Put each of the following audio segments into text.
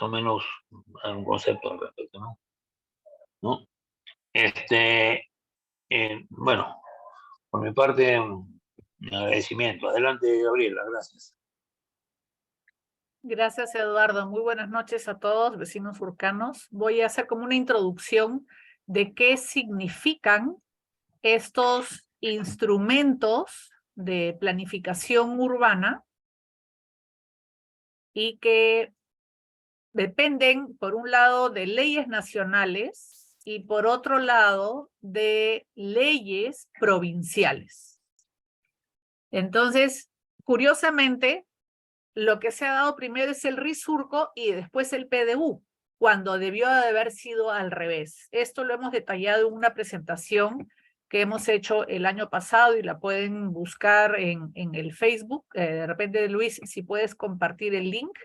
o menos un concepto al respecto, ¿no? ¿No? Bueno, por mi parte, un agradecimiento. Adelante, Gabriela, gracias. Gracias, Eduardo. Muy buenas noches a todos, vecinos surcanos. Voy a hacer como una introducción de qué significan estos instrumentos de planificación urbana y que dependen, por un lado, de leyes nacionales y por otro lado, de leyes provinciales. Entonces, curiosamente, lo que se ha dado primero es el RIS Surco y después el PDU, cuando debió de haber sido al revés. Esto lo hemos detallado en una presentación que hemos hecho el año pasado y la pueden buscar en el Facebook. De repente, Luis, si puedes compartir el link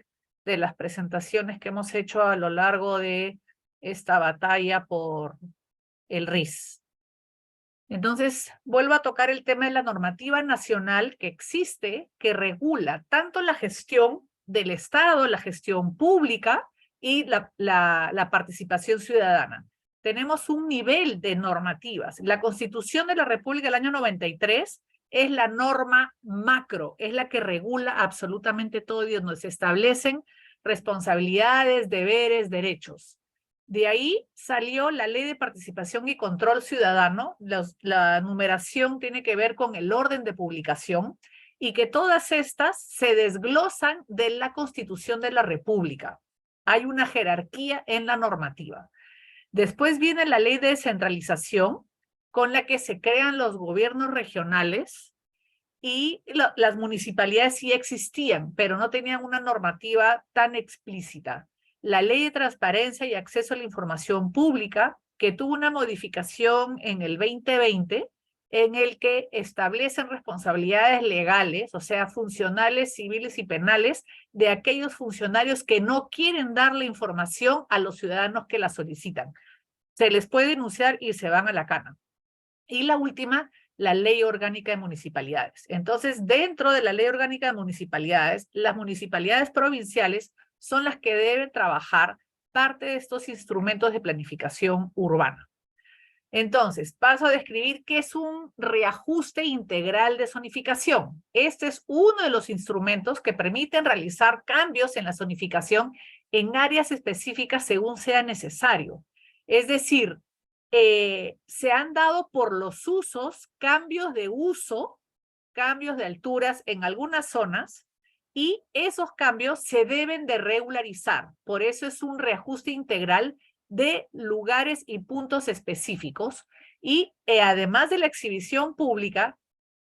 de las presentaciones que hemos hecho a lo largo de esta batalla por el RIS. Entonces, vuelvo a tocar el tema de la normativa nacional que existe, que regula tanto la gestión del Estado, la gestión pública y la participación ciudadana. Tenemos un nivel de normativas. La Constitución de la República del año 93 es la norma macro, es la que regula absolutamente todo y donde se establecen responsabilidades, deberes, derechos. De ahí salió la Ley de Participación y Control Ciudadano. La numeración tiene que ver con el orden de publicación y que todas estas se desglosan de la Constitución de la República. Hay una jerarquía en la normativa. Después viene la Ley de Descentralización, con la que se crean los gobiernos regionales y las municipalidades sí existían, pero no tenían una normativa tan explícita. La Ley de Transparencia y Acceso a la Información Pública, que tuvo una modificación en el 2020, en el que establecen responsabilidades legales, o sea, funcionales, civiles y penales, de aquellos funcionarios que no quieren dar la información a los ciudadanos que la solicitan. Se les puede denunciar y se van a la cana. Y la última, la Ley Orgánica de Municipalidades. Entonces, dentro de la Ley Orgánica de Municipalidades, las municipalidades provinciales son las que deben trabajar parte de estos instrumentos de planificación urbana. Entonces, paso a describir qué es un reajuste integral de zonificación. Este es uno de los instrumentos que permiten realizar cambios en la zonificación en áreas específicas según sea necesario. Es decir, se han dado por los usos cambios de uso, cambios de alturas en algunas zonas, y esos cambios se deben de regularizar. Por eso es un reajuste integral de lugares y puntos específicos. Y además de la exhibición pública,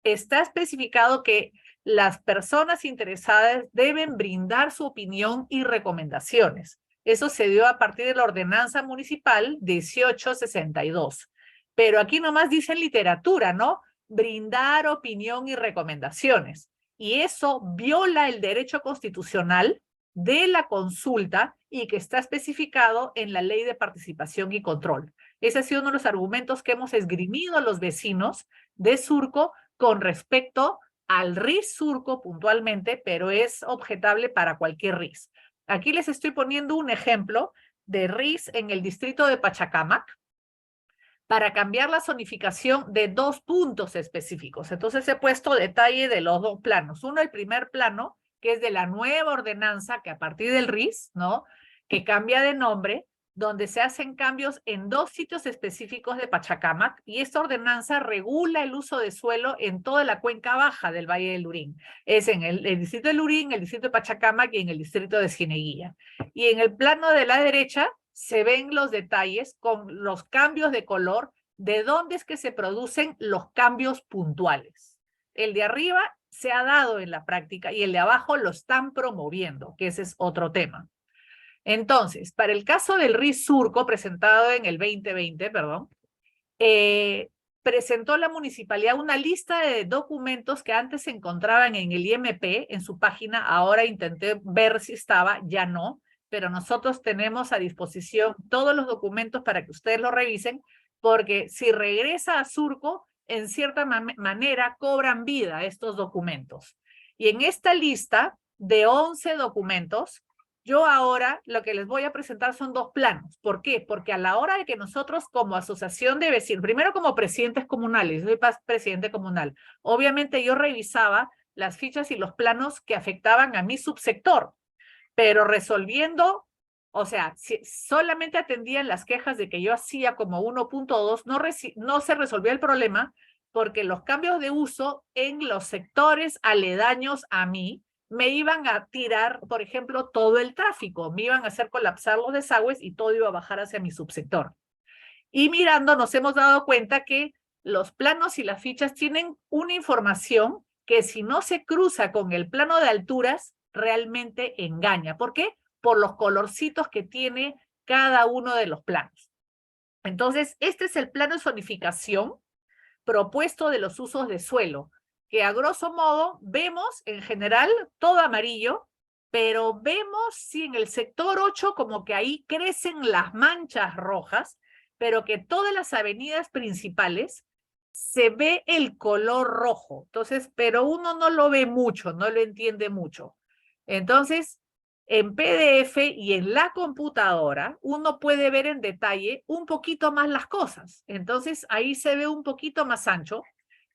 está especificado que las personas interesadas deben brindar su opinión y recomendaciones. Eso se dio a partir de la ordenanza municipal 1862. Pero aquí nomás dice en literatura, ¿no? Brindar opinión y recomendaciones. Y eso viola el derecho constitucional de la consulta y que está especificado en la Ley de Participación y Control. Ese ha sido uno de los argumentos que hemos esgrimido a los vecinos de Surco con respecto al RIS Surco puntualmente, pero es objetable para cualquier RIS. Aquí les estoy poniendo un ejemplo de RIS en el distrito de Pachacamac para cambiar la zonificación de 2 puntos específicos. Entonces he puesto detalle de los 2 planos. Uno, el primer plano, que es de la nueva ordenanza que a partir del RIS, ¿no? Que cambia de nombre, donde se hacen cambios en 2 sitios específicos de Pachacamac, y esta ordenanza regula el uso de suelo en toda la cuenca baja del Valle del Lurín. Es en el distrito de Lurín, el distrito de Pachacamac y en el distrito de Cieneguilla. Y en el plano de la derecha se ven los detalles con los cambios de color, de dónde es que se producen los cambios puntuales. El de arriba se ha dado en la práctica y el de abajo lo están promoviendo, que ese es otro tema. Entonces, para el caso del RIS Surco, presentado en el 2020, presentó la municipalidad una lista de documentos que antes se encontraban en el IMP, en su página. Ahora intenté ver si estaba, ya no, pero nosotros tenemos a disposición todos los documentos para que ustedes lo revisen, porque si regresa a Surco, en cierta manera cobran vida estos documentos. Y en esta lista de 11 documentos, Yo ahora lo que les voy a presentar son dos planos. ¿Por qué? Porque a la hora de que nosotros como asociación de vecinos, primero como presidentes comunales, yo soy presidente comunal, obviamente yo revisaba las fichas y los planos que afectaban a mi subsector, pero resolviendo, o sea, si solamente atendían las quejas de que yo hacía como 1.2, no se resolvió el problema porque los cambios de uso en los sectores aledaños a mí me iban a tirar, por ejemplo, todo el tráfico, me iban a hacer colapsar los desagües y todo iba a bajar hacia mi subsector. Y mirando nos hemos dado cuenta que los planos y las fichas tienen una información que si no se cruza con el plano de alturas, realmente engaña. ¿Por qué? Por los colorcitos que tiene cada uno de los planos. Entonces, este es el plano de zonificación propuesto de los usos de suelo, que a grosso modo vemos en general todo amarillo, pero vemos sí en el sector 8 como que ahí crecen las manchas rojas, pero que todas las avenidas principales se ve el color rojo. Entonces, pero uno no lo ve mucho, no lo entiende mucho. Entonces, en PDF y en la computadora, uno puede ver en detalle un poquito más las cosas. Entonces, ahí se ve un poquito más ancho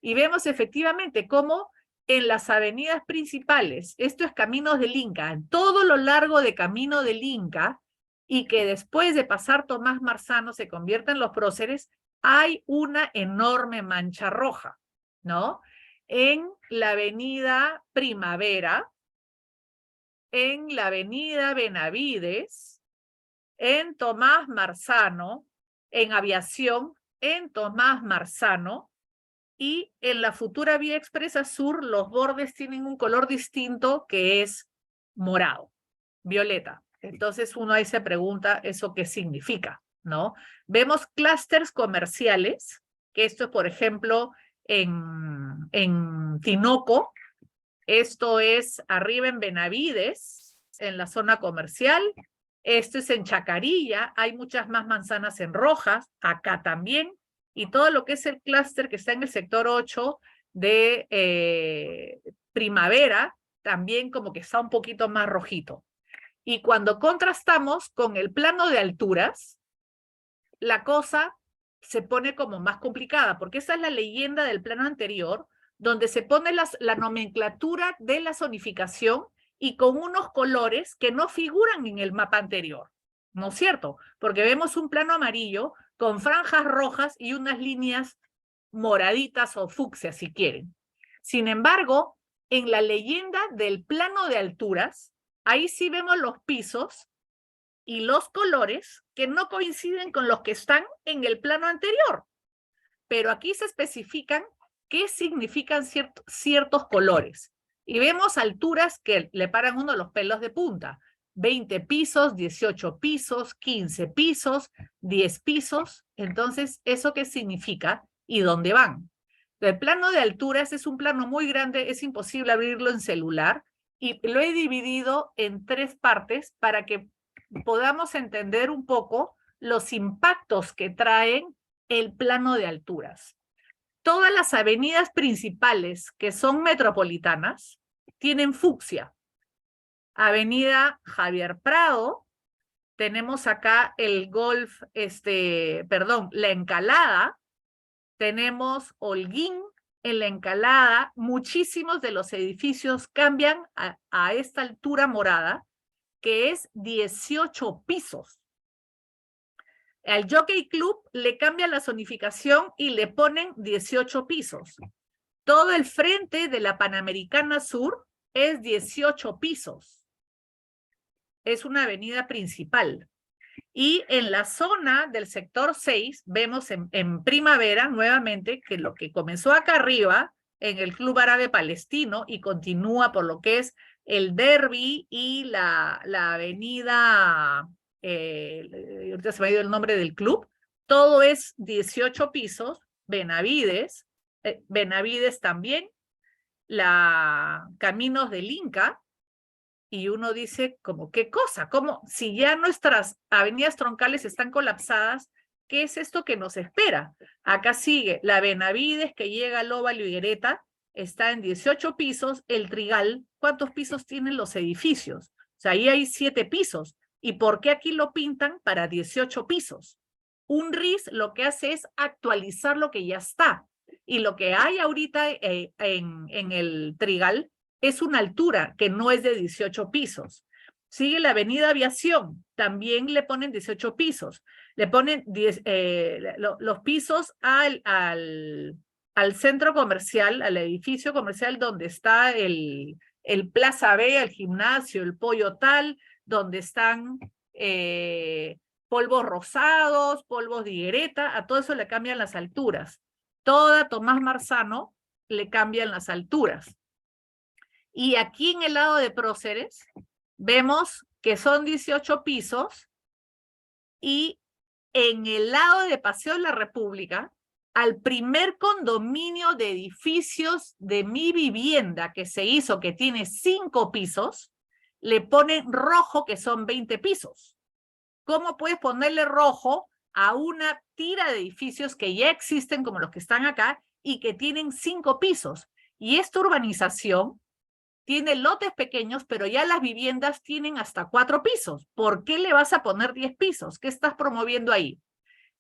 y vemos efectivamente cómo en las avenidas principales, esto es Caminos del Inca, en todo lo largo de Camino del Inca, y que después de pasar Tomás Marzano se convierte en Los Próceres, hay una enorme mancha roja, ¿no? En la avenida Primavera, en la avenida Benavides, en Tomás Marzano, en Aviación, en Tomás Marzano, y en la futura Vía Expresa Sur los bordes tienen un color distinto que es morado, violeta. Entonces uno ahí se pregunta eso qué significa, ¿no? Vemos clústeres comerciales, que esto es por ejemplo en Tinoco, esto es arriba en Benavides, en la zona comercial. Esto es en Chacarilla, hay muchas más manzanas en rojas, acá también. Y todo lo que es el clúster que está en el sector 8 de Primavera, también como que está un poquito más rojito. Y cuando contrastamos con el plano de alturas, la cosa se pone como más complicada, porque esa es la leyenda del plano anterior, donde se pone la nomenclatura de la zonificación y con unos colores que no figuran en el mapa anterior, ¿no es cierto? Porque vemos un plano amarillo con franjas rojas y unas líneas moraditas o fucsias, si quieren. Sin embargo, en la leyenda del plano de alturas, ahí sí vemos los pisos y los colores que no coinciden con los que están en el plano anterior. Pero aquí se especifican qué significan ciertos colores. Y vemos alturas que le paran uno los pelos de punta. 20 pisos, 18 pisos, 15 pisos, 10 pisos. Entonces, ¿eso qué significa y dónde van? El plano de alturas es un plano muy grande, es imposible abrirlo en celular y lo he dividido en 3 partes para que podamos entender un poco los impactos que traen el plano de alturas. Todas las avenidas principales que son metropolitanas tienen fucsia. Avenida Javier Prado, tenemos acá el Golf, la Encalada, tenemos Holguín en la Encalada, muchísimos de los edificios cambian a esta altura morada, que es 18 pisos. Al Jockey Club le cambian la zonificación y le ponen 18 pisos. Todo el frente de la Panamericana Sur es 18 pisos. Es una avenida principal. Y en la zona del sector 6, vemos en Primavera, nuevamente, que lo que comenzó acá arriba, en el Club Árabe Palestino, y continúa por lo que es el Derby y la avenida, ahorita se me ha ido el nombre del club, todo es 18 pisos, Benavides también, Caminos del Inca, y uno dice, como, ¿qué cosa? ¿Cómo? Si ya nuestras avenidas troncales están colapsadas, ¿qué es esto que nos espera? Acá sigue la Benavides que llega al Óvalo Higuereta, está en 18 pisos, el Trigal, ¿cuántos pisos tienen los edificios? O sea, ahí hay 7 pisos. ¿Y por qué aquí lo pintan para 18 pisos? Un RIS lo que hace es actualizar lo que ya está. Y lo que hay ahorita en el Trigal es una altura que no es de 18 pisos. Sigue la Avenida Aviación, también le ponen 18 pisos. Le ponen los pisos al centro comercial, al edificio comercial donde está el Plaza B, el gimnasio, el Pollo Tal, donde están polvos rosados, polvos de Higuereta, a todo eso le cambian las alturas. Toda Tomás Marzano le cambian las alturas. Y aquí en el lado de Próceres, vemos que son 18 pisos y en el lado de Paseo de la República, al primer condominio de edificios de Mi Vivienda que se hizo, que tiene 5 pisos, le ponen rojo, que son 20 pisos. ¿Cómo puedes ponerle rojo a una tira de edificios que ya existen, como los que están acá, y que tienen 5 pisos? Y esta urbanización tiene lotes pequeños, pero ya las viviendas tienen hasta 4 pisos. ¿Por qué le vas a poner 10 pisos? ¿Qué estás promoviendo ahí?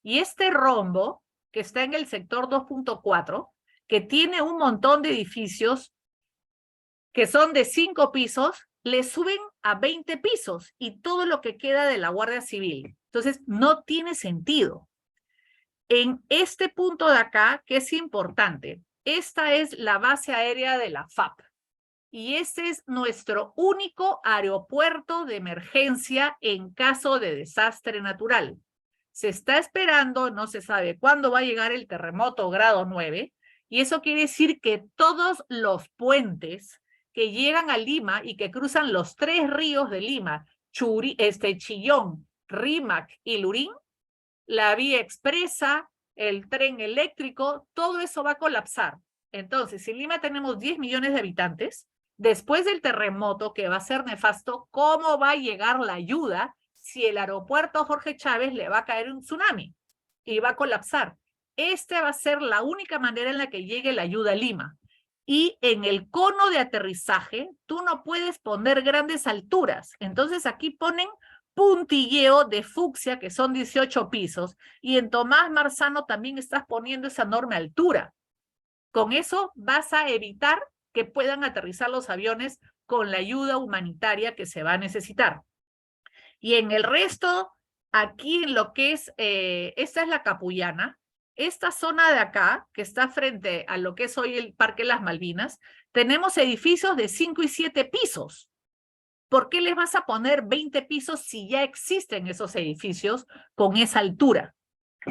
Y este rombo, que está en el sector 2.4, que tiene un montón de edificios que son de 5 pisos, le suben a 20 pisos y todo lo que queda de la Guardia Civil. Entonces, no tiene sentido. En este punto de acá, que es importante, esta es la base aérea de la FAP. Y este es nuestro único aeropuerto de emergencia en caso de desastre natural. Se está esperando, no se sabe cuándo va a llegar el terremoto grado 9, y eso quiere decir que todos los puentes que llegan a Lima y que cruzan los 3 ríos de Lima, Chillón, Rímac y Lurín, la vía expresa, el tren eléctrico, todo eso va a colapsar. Entonces, si en Lima tenemos 10 millones de habitantes, después del terremoto, que va a ser nefasto, ¿cómo va a llegar la ayuda si el aeropuerto Jorge Chávez le va a caer un tsunami y va a colapsar? Esta va a ser la única manera en la que llegue la ayuda a Lima. Y en el cono de aterrizaje, tú no puedes poner grandes alturas. Entonces aquí ponen puntilleo de fucsia, que son 18 pisos, y en Tomás Marzano también estás poniendo esa enorme altura. Con eso vas a evitar que puedan aterrizar los aviones con la ayuda humanitaria que se va a necesitar. Y en el resto, aquí en lo que es, esta es la Capullana, esta zona de acá, que está frente a lo que es hoy el Parque Las Malvinas, tenemos edificios de 5 y 7 pisos. ¿Por qué les vas a poner 20 pisos si ya existen esos edificios con esa altura?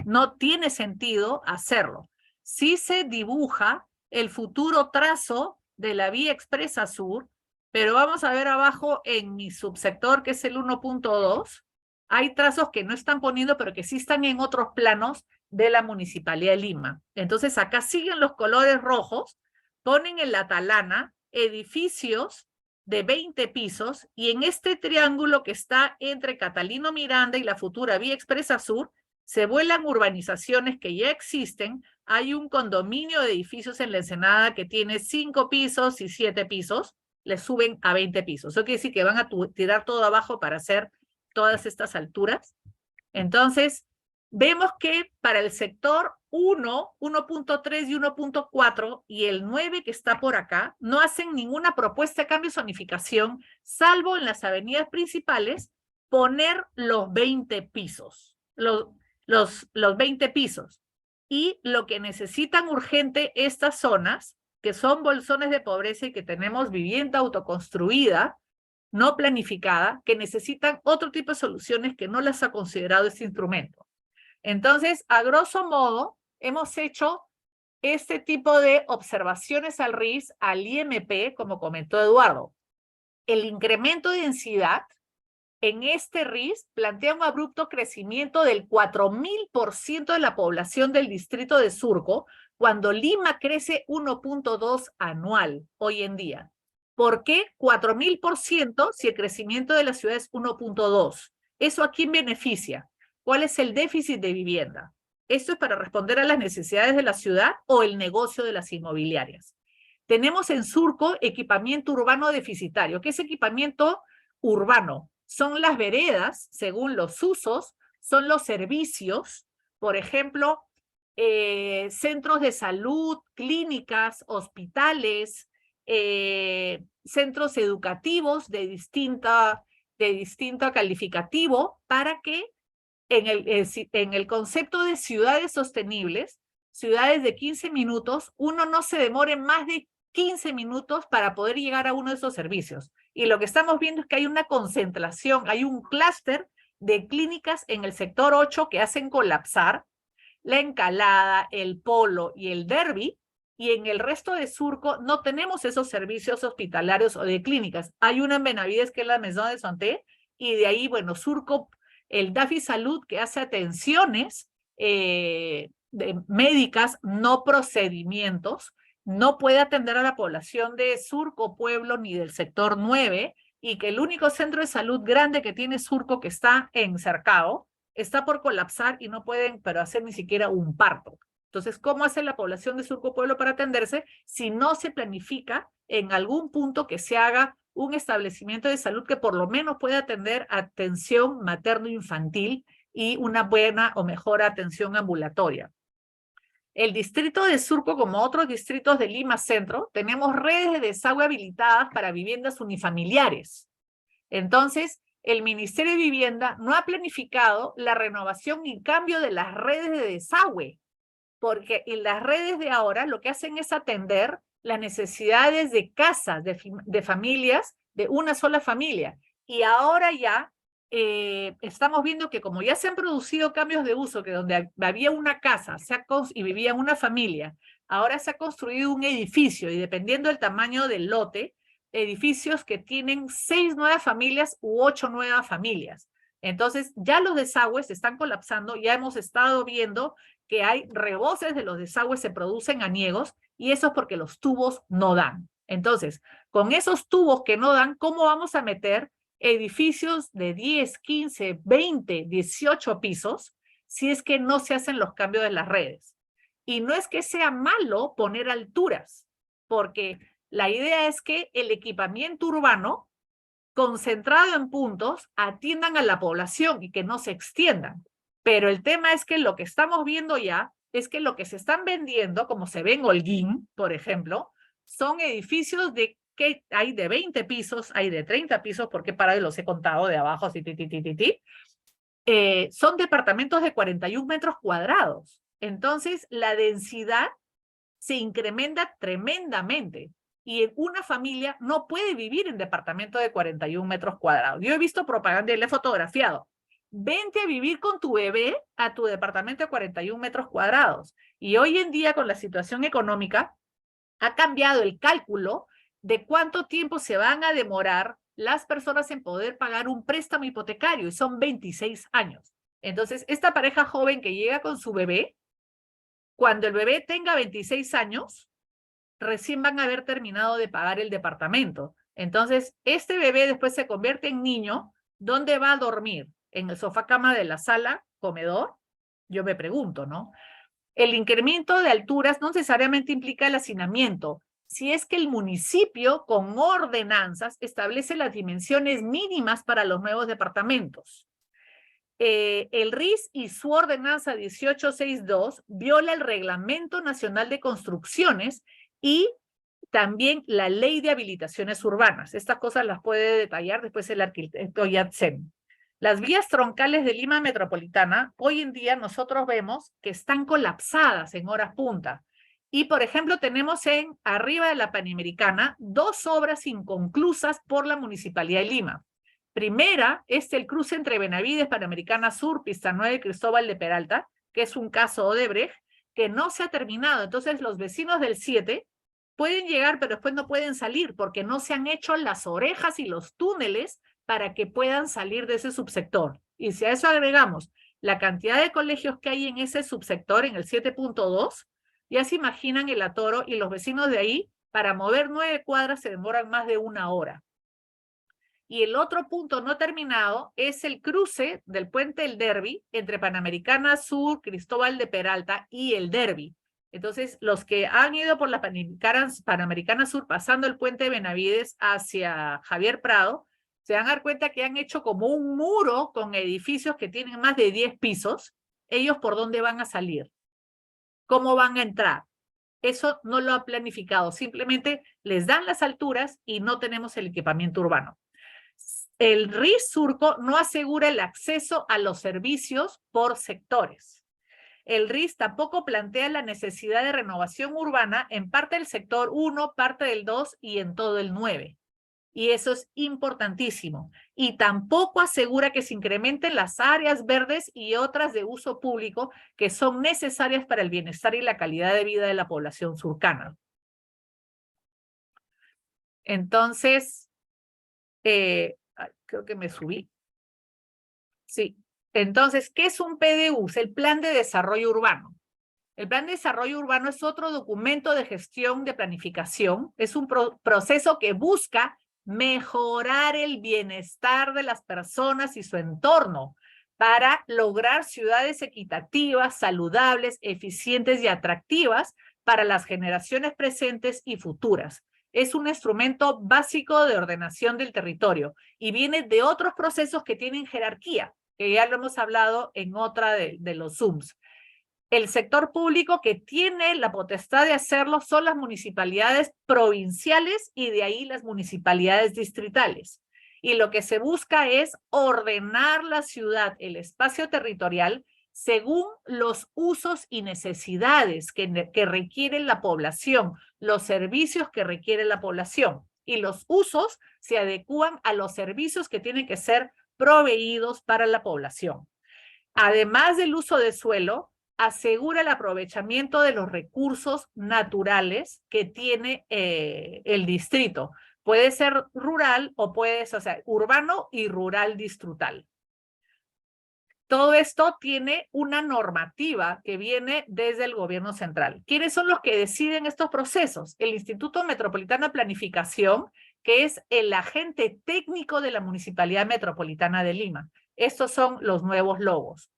No tiene sentido hacerlo. Sí se dibuja el futuro trazo de la vía expresa sur, pero vamos a ver abajo en mi subsector, que es el 1.2, hay trazos que no están poniendo, pero que sí están en otros planos de la Municipalidad de Lima. Entonces acá siguen los colores rojos, ponen en la Talana edificios de 20 pisos, y en este triángulo que está entre Catalino Miranda y la futura vía expresa sur, se vuelan urbanizaciones que ya existen. Hay un condominio de edificios en la Ensenada que tiene 5 pisos y 7 pisos, le suben a 20 pisos. Eso quiere decir que van a tirar todo abajo para hacer todas estas alturas. Entonces, vemos que para el sector 1, 1.3 y 1.4 y el 9 que está por acá, no hacen ninguna propuesta de cambio de zonificación, salvo en las avenidas principales, poner los 20 pisos. Los 20 pisos. Y lo que necesitan urgente estas zonas, que son bolsones de pobreza y que tenemos vivienda autoconstruida, no planificada, que necesitan otro tipo de soluciones que no las ha considerado este instrumento. Entonces, a grosso modo, hemos hecho este tipo de observaciones al RIS, al IMP, como comentó Eduardo. El incremento de densidad en este RIS plantea un abrupto crecimiento del 4000% de la población del distrito de Surco, cuando Lima crece 1.2 anual hoy en día. ¿Por qué 4000% si el crecimiento de la ciudad es 1.2? ¿Eso a quién beneficia? ¿Cuál es el déficit de vivienda? ¿Esto es para responder a las necesidades de la ciudad o el negocio de las inmobiliarias? Tenemos en Surco equipamiento urbano deficitario. ¿Qué es equipamiento urbano. Son las veredas, según los usos, son los servicios, por ejemplo, centros de salud, clínicas, hospitales, centros educativos de distinto calificativo, para que en el concepto de ciudades sostenibles, ciudades de 15 minutos, uno no se demore más de 15 minutos para poder llegar a uno de esos servicios. Y lo que estamos viendo es que hay una concentración, hay un clúster de clínicas en el sector 8 que hacen colapsar la Encalada, el Polo y el Derby, y en el resto de Surco no tenemos esos servicios hospitalarios o de clínicas. Hay una en Benavides que es la Maison de Santé, y de ahí, bueno, Surco, el Dafi Salud, que hace atenciones médicas, no procedimientos, no puede atender a la población de Surco Pueblo ni del sector 9, y que el único centro de salud grande que tiene Surco, que está en Cercado, está por colapsar y no pueden, pero hacer ni siquiera un parto. Entonces, ¿cómo hace la población de Surco Pueblo para atenderse si no se planifica en algún punto que se haga un establecimiento de salud que por lo menos pueda atender atención materno-infantil y una buena o mejor atención ambulatoria? El distrito de Surco, como otros distritos de Lima Centro, tenemos redes de desagüe habilitadas para viviendas unifamiliares. Entonces, el Ministerio de Vivienda no ha planificado la renovación y cambio de las redes de desagüe, porque en las redes de ahora lo que hacen es atender las necesidades de casas, de familias, de una sola familia. Y ahora ya estamos viendo que como ya se han producido cambios de uso, que donde había una casa y vivía una familia, ahora se ha construido un edificio, y dependiendo del tamaño del lote, edificios que tienen 6 nuevas familias u 8 nuevas familias. Entonces, ya los desagües están colapsando, ya hemos estado viendo que hay reboses de los desagües, se producen aniegos, y eso es porque los tubos no dan. Entonces, con esos tubos que no dan, ¿cómo vamos a meter edificios de 10, 15, 20, 18 pisos si es que no se hacen los cambios de las redes? Y no es que sea malo poner alturas, porque la idea es que el equipamiento urbano, concentrado en puntos, atiendan a la población y que no se extiendan. Pero el tema es que lo que estamos viendo ya es que lo que se están vendiendo, como se ve en Holguín, por ejemplo, son edificios que hay de 20 pisos, hay de 30 pisos, porque para ahí los he contado de abajo, así, son departamentos de 41 metros cuadrados. Entonces, la densidad se incrementa tremendamente. Y en una familia no puede vivir en departamento de 41 metros cuadrados. Yo he visto propaganda y le he fotografiado. Vente a vivir con tu bebé a tu departamento de 41 metros cuadrados. Y hoy en día, con la situación económica, ha cambiado el cálculo de cuánto tiempo se van a demorar las personas en poder pagar un préstamo hipotecario, y son 26 años. Entonces, esta pareja joven que llega con su bebé, cuando el bebé tenga 26 años, recién van a haber terminado de pagar el departamento. Entonces, este bebé después se convierte en niño. ¿Dónde va a dormir? ¿En el sofá cama de la sala, comedor? Yo me pregunto, ¿no? El incremento de alturas no necesariamente implica el hacinamiento. Si es que el municipio, con ordenanzas, establece las dimensiones mínimas para los nuevos departamentos. El RIS y su ordenanza 1862 viola el Reglamento Nacional de Construcciones y también la Ley de Habilitaciones Urbanas. Estas cosas las puede detallar después el arquitecto Yatsen. Las vías troncales de Lima Metropolitana, hoy en día nosotros vemos que están colapsadas en horas punta. Y, por ejemplo, tenemos arriba de la Panamericana 2 obras inconclusas por la Municipalidad de Lima. Primera es el cruce entre Benavides, Panamericana Sur, Pista 9, Cristóbal de Peralta, que es un caso Odebrecht, que no se ha terminado. Entonces, los vecinos del 7 pueden llegar, pero después no pueden salir, porque no se han hecho las orejas y los túneles para que puedan salir de ese subsector. Y si a eso agregamos la cantidad de colegios que hay en ese subsector, en el 7.2, ya se imaginan el atoro, y los vecinos de ahí, para mover 9 cuadras, se demoran más de 1 hora. Y el otro punto no terminado es el cruce del puente del Derby entre Panamericana Sur, Cristóbal de Peralta y el Derby. Entonces, los que han ido por la Panamericana Sur, pasando el puente de Benavides hacia Javier Prado, se van a dar cuenta que han hecho como un muro con edificios que tienen más de 10 pisos. ¿Ellos por dónde van a salir? ¿Cómo van a entrar? Eso no lo ha planificado, simplemente les dan las alturas y no tenemos el equipamiento urbano. El RIS Surco no asegura el acceso a los servicios por sectores. El RIS tampoco plantea la necesidad de renovación urbana en parte del sector 1, parte del 2 y en todo el 9. Y eso es importantísimo. Y tampoco asegura que se incrementen las áreas verdes y otras de uso público que son necesarias para el bienestar y la calidad de vida de la población surcana. Entonces, creo que me subí. Sí. Entonces, ¿qué es un PDU? Es el Plan de Desarrollo Urbano. El Plan de Desarrollo Urbano es otro documento de gestión de planificación. Es un proceso que busca mejorar el bienestar de las personas y su entorno para lograr ciudades equitativas, saludables, eficientes y atractivas para las generaciones presentes y futuras. Es un instrumento básico de ordenación del territorio y viene de otros procesos que tienen jerarquía, que ya lo hemos hablado en otra de los Zooms. El sector público que tiene la potestad de hacerlo son las municipalidades provinciales y de ahí las municipalidades distritales. Y lo que se busca es ordenar la ciudad, el espacio territorial, según los usos y necesidades que requiere la población, los servicios que requiere la población. Y los usos se adecúan a los servicios que tienen que ser proveídos para la población. Además del uso de suelo, asegura el aprovechamiento de los recursos naturales que tiene el distrito. Puede ser rural o puede ser, o sea, urbano y rural distrital. Todo esto tiene una normativa que viene desde el gobierno central. ¿Quiénes son los que deciden estos procesos? El Instituto Metropolitano de Planificación, que es el agente técnico de la Municipalidad Metropolitana de Lima. Estos son los nuevos logos.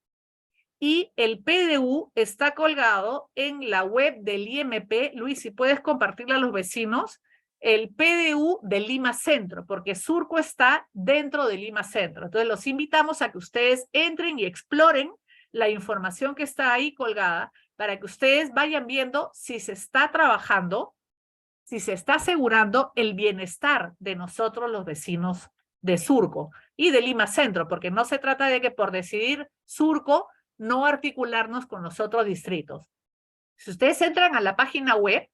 Y el PDU está colgado en la web del IMP. Luis, si puedes compartirle a los vecinos, el PDU de Lima Centro, porque Surco está dentro de Lima Centro. Entonces los invitamos a que ustedes entren y exploren la información que está ahí colgada para que ustedes vayan viendo si se está trabajando, si se está asegurando el bienestar de nosotros los vecinos de Surco y de Lima Centro, porque no se trata de que por decidir Surco no articularnos con los otros distritos. Si ustedes entran a la página web,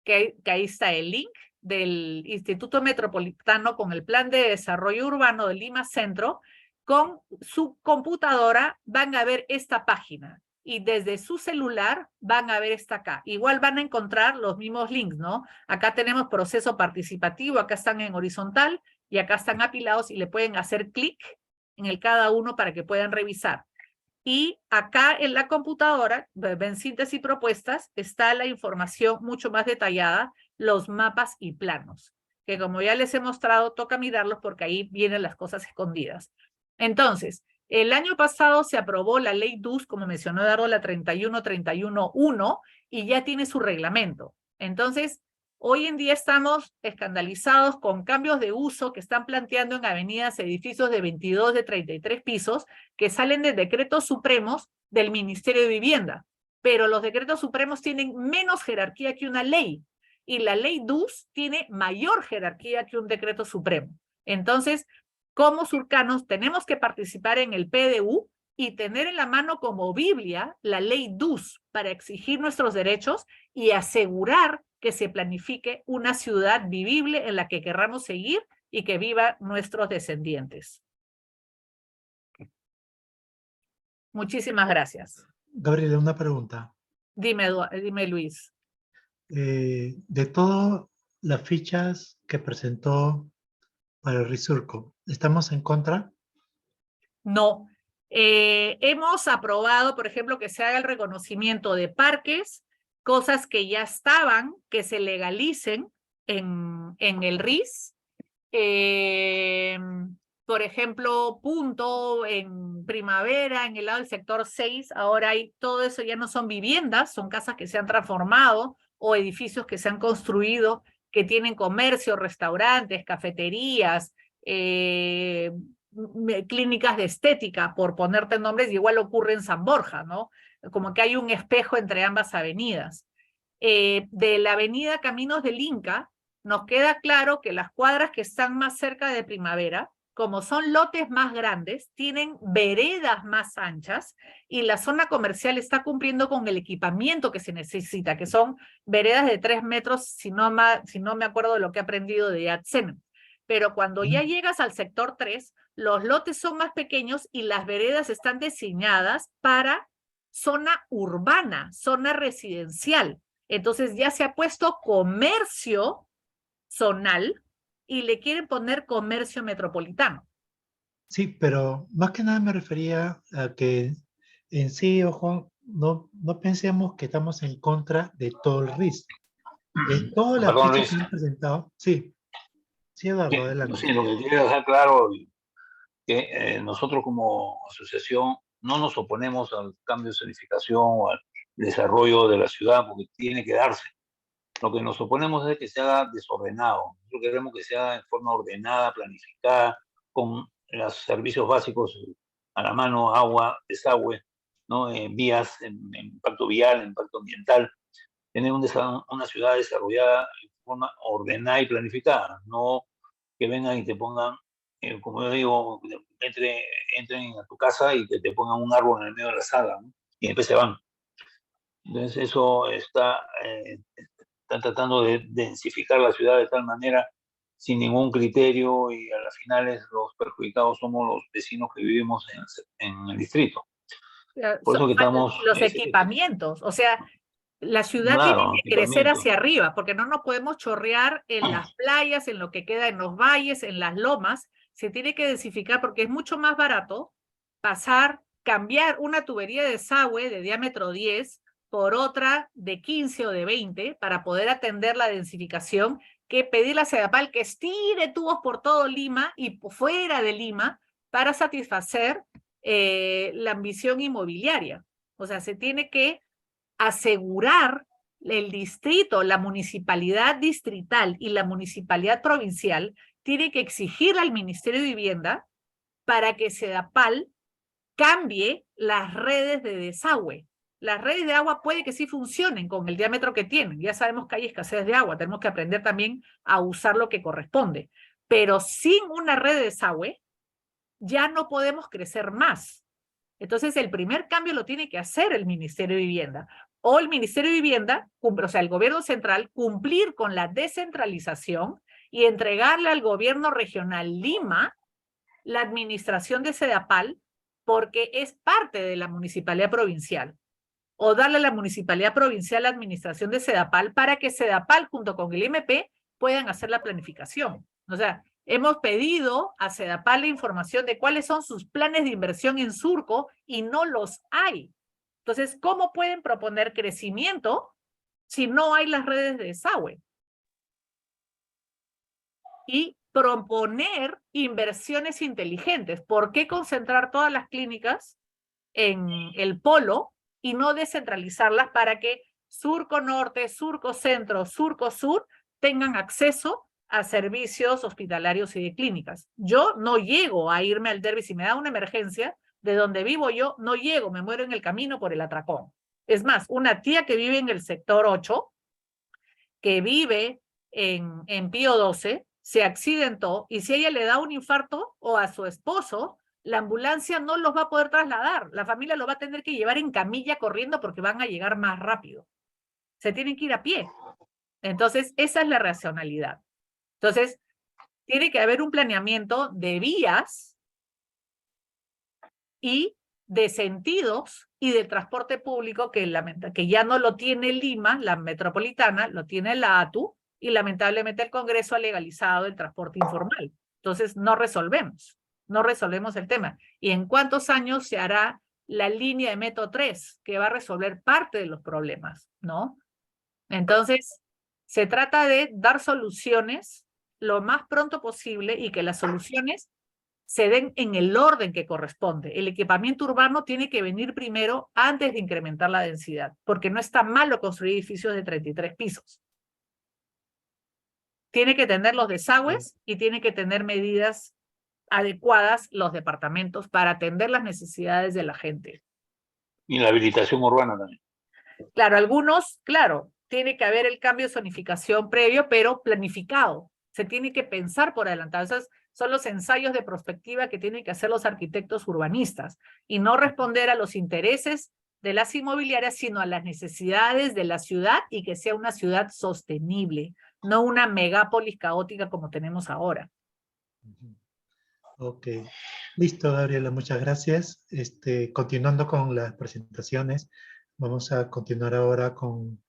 que ahí está el link del Instituto Metropolitano con el Plan de Desarrollo Urbano de Lima Centro, con su computadora van a ver esta página y desde su celular van a ver esta acá. Igual van a encontrar los mismos links, ¿no? Acá tenemos proceso participativo, acá están en horizontal y acá están apilados y le pueden hacer clic en el cada uno para que puedan revisar. Y acá en la computadora, ven síntesis y propuestas, está la información mucho más detallada, los mapas y planos, que como ya les he mostrado, toca mirarlos porque ahí vienen las cosas escondidas. Entonces, el año pasado se aprobó la ley DUS, como mencionó Eduardo, la 31311, y ya tiene su reglamento. Entonces, hoy en día estamos escandalizados con cambios de uso que están planteando en avenidas, edificios de 22, de 33 pisos, que salen de decretos supremos del Ministerio de Vivienda. Pero los decretos supremos tienen menos jerarquía que una ley. Y la ley DUS tiene mayor jerarquía que un decreto supremo. Entonces, como surcanos, tenemos que participar en el PDU y tener en la mano como Biblia la ley DUS para exigir nuestros derechos y asegurar que se planifique una ciudad vivible en la que querramos seguir y que vivan nuestros descendientes. Muchísimas gracias. Gabriela, una pregunta. Dime Luis. De todas las fichas que presentó para el Risurco, ¿estamos en contra? No. Hemos aprobado, por ejemplo, que se haga el reconocimiento de parques, cosas que ya estaban, que se legalicen en el RIS. Por ejemplo, Punto, en Primavera, en el lado del sector 6, ahora hay todo eso, ya no son viviendas, son casas que se han transformado o edificios que se han construido, que tienen comercio, restaurantes, cafeterías, clínicas de estética, por ponerte nombres, y igual ocurre en San Borja, ¿no? Como que hay un espejo entre ambas avenidas. De la avenida Caminos del Inca, nos queda claro que las cuadras que están más cerca de Primavera, como son lotes más grandes, tienen veredas más anchas y la zona comercial está cumpliendo con el equipamiento que se necesita, que son veredas de 3 metros, si no me acuerdo de lo que he aprendido de Yatsen. Pero cuando ya llegas al sector 3, los lotes son más pequeños y las veredas están diseñadas para zona urbana, zona residencial. Entonces ya se ha puesto comercio zonal y le quieren poner comercio metropolitano. Sí, pero más que nada me refería a que en sí, ojo, no pensemos que estamos en contra de todo el RIS. En todas las Perdón, fichas Luis. que han presentado, sí, Eduardo, adelante. Sí, lo que quiero dejar claro que nosotros como asociación no nos oponemos al cambio de zonificación o al desarrollo de la ciudad, porque tiene que darse. Lo que nos oponemos es que se haga desordenado. Nosotros queremos que se haga en forma ordenada, planificada, con los servicios básicos a la mano, agua, desagüe, ¿no? Vías, en impacto vial, en impacto ambiental. Tener una ciudad desarrollada en forma ordenada y planificada, no que vengan y te pongan, como yo digo, entren a tu casa y que te pongan un árbol en el medio de la sala, ¿no? Y después se van. Entonces eso están tratando de densificar la ciudad de tal manera sin ningún criterio y a las finales los perjudicados somos los vecinos que vivimos en el distrito. Por eso que estamos... Los equipamientos, o sea, la ciudad Claro, tiene que crecer hacia arriba, porque no nos podemos chorrear en las playas, en lo que queda en los valles, en las lomas. Se tiene que densificar porque es mucho más barato cambiar una tubería de desagüe de diámetro 10 por otra de 15 o de 20 para poder atender la densificación, que pedirle a Sedapal que estire tubos por todo Lima y fuera de Lima para satisfacer la ambición inmobiliaria. O sea, se tiene que asegurar el distrito, la municipalidad distrital y la municipalidad provincial tiene que exigirle al Ministerio de Vivienda para que Sedapal cambie las redes de desagüe. Las redes de agua puede que sí funcionen con el diámetro que tienen. Ya sabemos que hay escasez de agua. Tenemos que aprender también a usar lo que corresponde. Pero sin una red de desagüe, ya no podemos crecer más. Entonces, el primer cambio lo tiene que hacer el Ministerio de Vivienda. O el Ministerio de Vivienda, o sea, el gobierno central, cumplir con la descentralización y entregarle al gobierno regional Lima la administración de Sedapal, porque es parte de la municipalidad provincial. O darle a la municipalidad provincial la administración de Sedapal para que Sedapal, junto con el MP, puedan hacer la planificación. O sea, hemos pedido a Sedapal la información de cuáles son sus planes de inversión en Surco y no los hay. Entonces, ¿cómo pueden proponer crecimiento si no hay las redes de desagüe? Y proponer inversiones inteligentes. ¿Por qué concentrar todas las clínicas en el polo y no descentralizarlas para que Surco Norte, Surco Centro, Surco Sur tengan acceso a servicios hospitalarios y de clínicas? Yo no llego a irme al Derby. Si me da una emergencia, de donde vivo yo, no llego, me muero en el camino por el atracón. Es más, una tía que vive en el sector 8, que vive en Pío 12, se accidentó y si ella le da un infarto o a su esposo, la ambulancia no los va a poder trasladar. La familia lo va a tener que llevar en camilla corriendo porque van a llegar más rápido. Se tienen que ir a pie. Entonces, esa es la racionalidad. Entonces, tiene que haber un planeamiento de vías y de sentidos y del transporte público que ya no lo tiene Lima, la metropolitana, lo tiene la ATU, y lamentablemente el Congreso ha legalizado el transporte informal. Entonces, no resolvemos el tema. ¿Y en cuántos años se hará la línea de Metro 3, que va a resolver parte de los problemas, ¿no? Entonces, se trata de dar soluciones lo más pronto posible y que las soluciones se den en el orden que corresponde. El equipamiento urbano tiene que venir primero antes de incrementar la densidad, porque no está malo construir edificios de 33 pisos. Tiene que tener los desagües y tiene que tener medidas adecuadas los departamentos para atender las necesidades de la gente. Y la habilitación urbana también. Claro, algunos, claro, tiene que haber el cambio de zonificación previo, pero planificado. Se tiene que pensar por adelantado. Esos son los ensayos de prospectiva que tienen que hacer los arquitectos urbanistas y no responder a los intereses de las inmobiliarias, sino a las necesidades de la ciudad y que sea una ciudad sostenible, no una megápolis caótica como tenemos ahora. Ok, listo, Gabriela, muchas gracias. Continuando con las presentaciones, vamos a continuar ahora con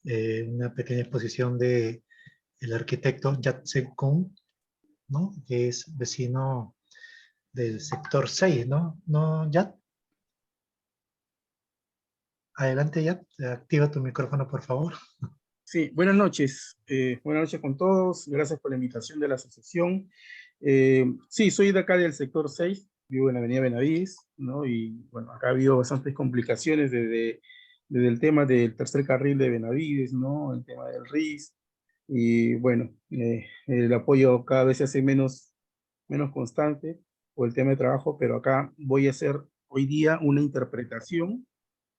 una pequeña exposición de el arquitecto Yat-Sen Kung, ¿no? Que es vecino del sector 6, ¿no? ¿No, Yat? Adelante, Yat, activa tu micrófono, por favor. Sí, buenas noches. Buenas noches con todos. Gracias por la invitación de la asociación. Sí, soy de acá del sector 6, vivo en la avenida Benavides, ¿no? Y bueno, acá ha habido bastantes complicaciones desde el tema del tercer carril de Benavides, ¿no? El tema del RIS. Y bueno, el apoyo cada vez se hace menos constante por el tema de trabajo, pero acá voy a hacer hoy día una interpretación,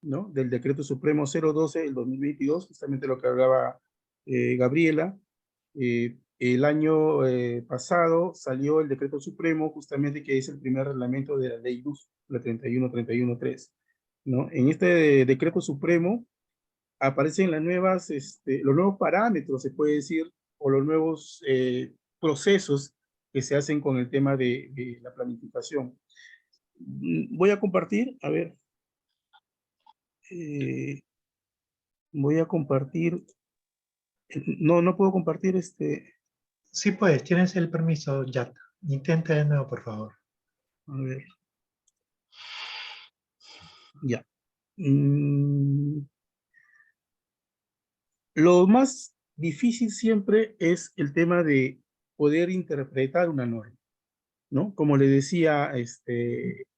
¿no? Del Decreto Supremo 012 del 2022, justamente lo que hablaba Gabriela. El año pasado salió el Decreto Supremo, justamente que es el primer reglamento de la Ley Luz, la 31313, ¿no? En este Decreto Supremo aparecen las nuevas, los nuevos parámetros, se puede decir, o los nuevos procesos que se hacen con el tema de la planificación. Voy a compartir, a ver, voy a compartir, no puedo compartir Sí, pues, tienes el permiso, Yat. Intenta de nuevo, por favor. a ver, ya. Lo más difícil siempre es el tema de poder interpretar una norma, ¿no? Como le decía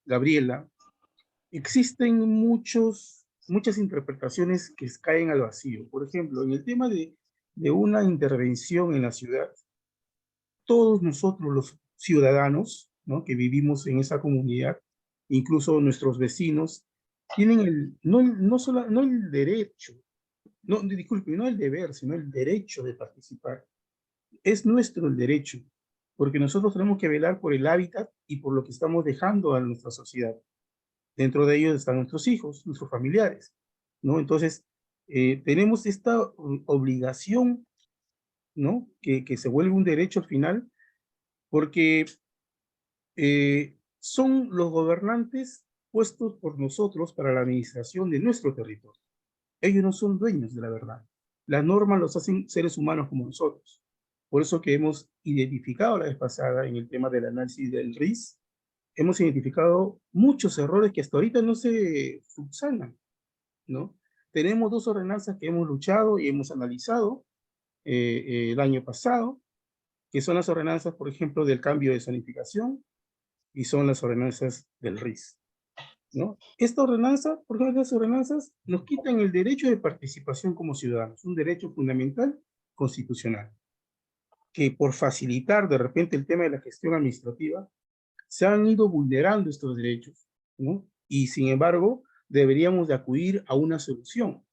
Gabriela, existen muchas interpretaciones que caen al vacío. Por ejemplo, en el tema de una intervención en la ciudad, todos nosotros los ciudadanos, ¿no? Que vivimos en esa comunidad, incluso nuestros vecinos, tienen no el derecho, no, disculpe, no el deber, sino el derecho de participar. Es nuestro el derecho, porque nosotros tenemos que velar por el hábitat y por lo que estamos dejando a nuestra sociedad. Dentro de ellos están nuestros hijos, nuestros familiares, ¿no? Entonces, tenemos esta obligación, ¿no? Que se vuelve un derecho al final, porque son los gobernantes puestos por nosotros para la administración de nuestro territorio. Ellos no son dueños de la verdad. Las normas los hacen seres humanos como nosotros. Por eso que hemos identificado la vez pasada en el tema del análisis del RIS, hemos identificado muchos errores que hasta ahorita no se subsanan, ¿no? Tenemos dos ordenanzas que hemos luchado y hemos analizado el año pasado, que son las ordenanzas, por ejemplo, del cambio de zonificación y son las ordenanzas del RIS, ¿no? Esta ordenanza, por ejemplo, las ordenanzas nos quitan el derecho de participación como ciudadanos, un derecho fundamental constitucional, que por facilitar de repente el tema de la gestión administrativa, se han ido vulnerando estos derechos, ¿no? Y sin embargo, deberíamos de acudir a una solución,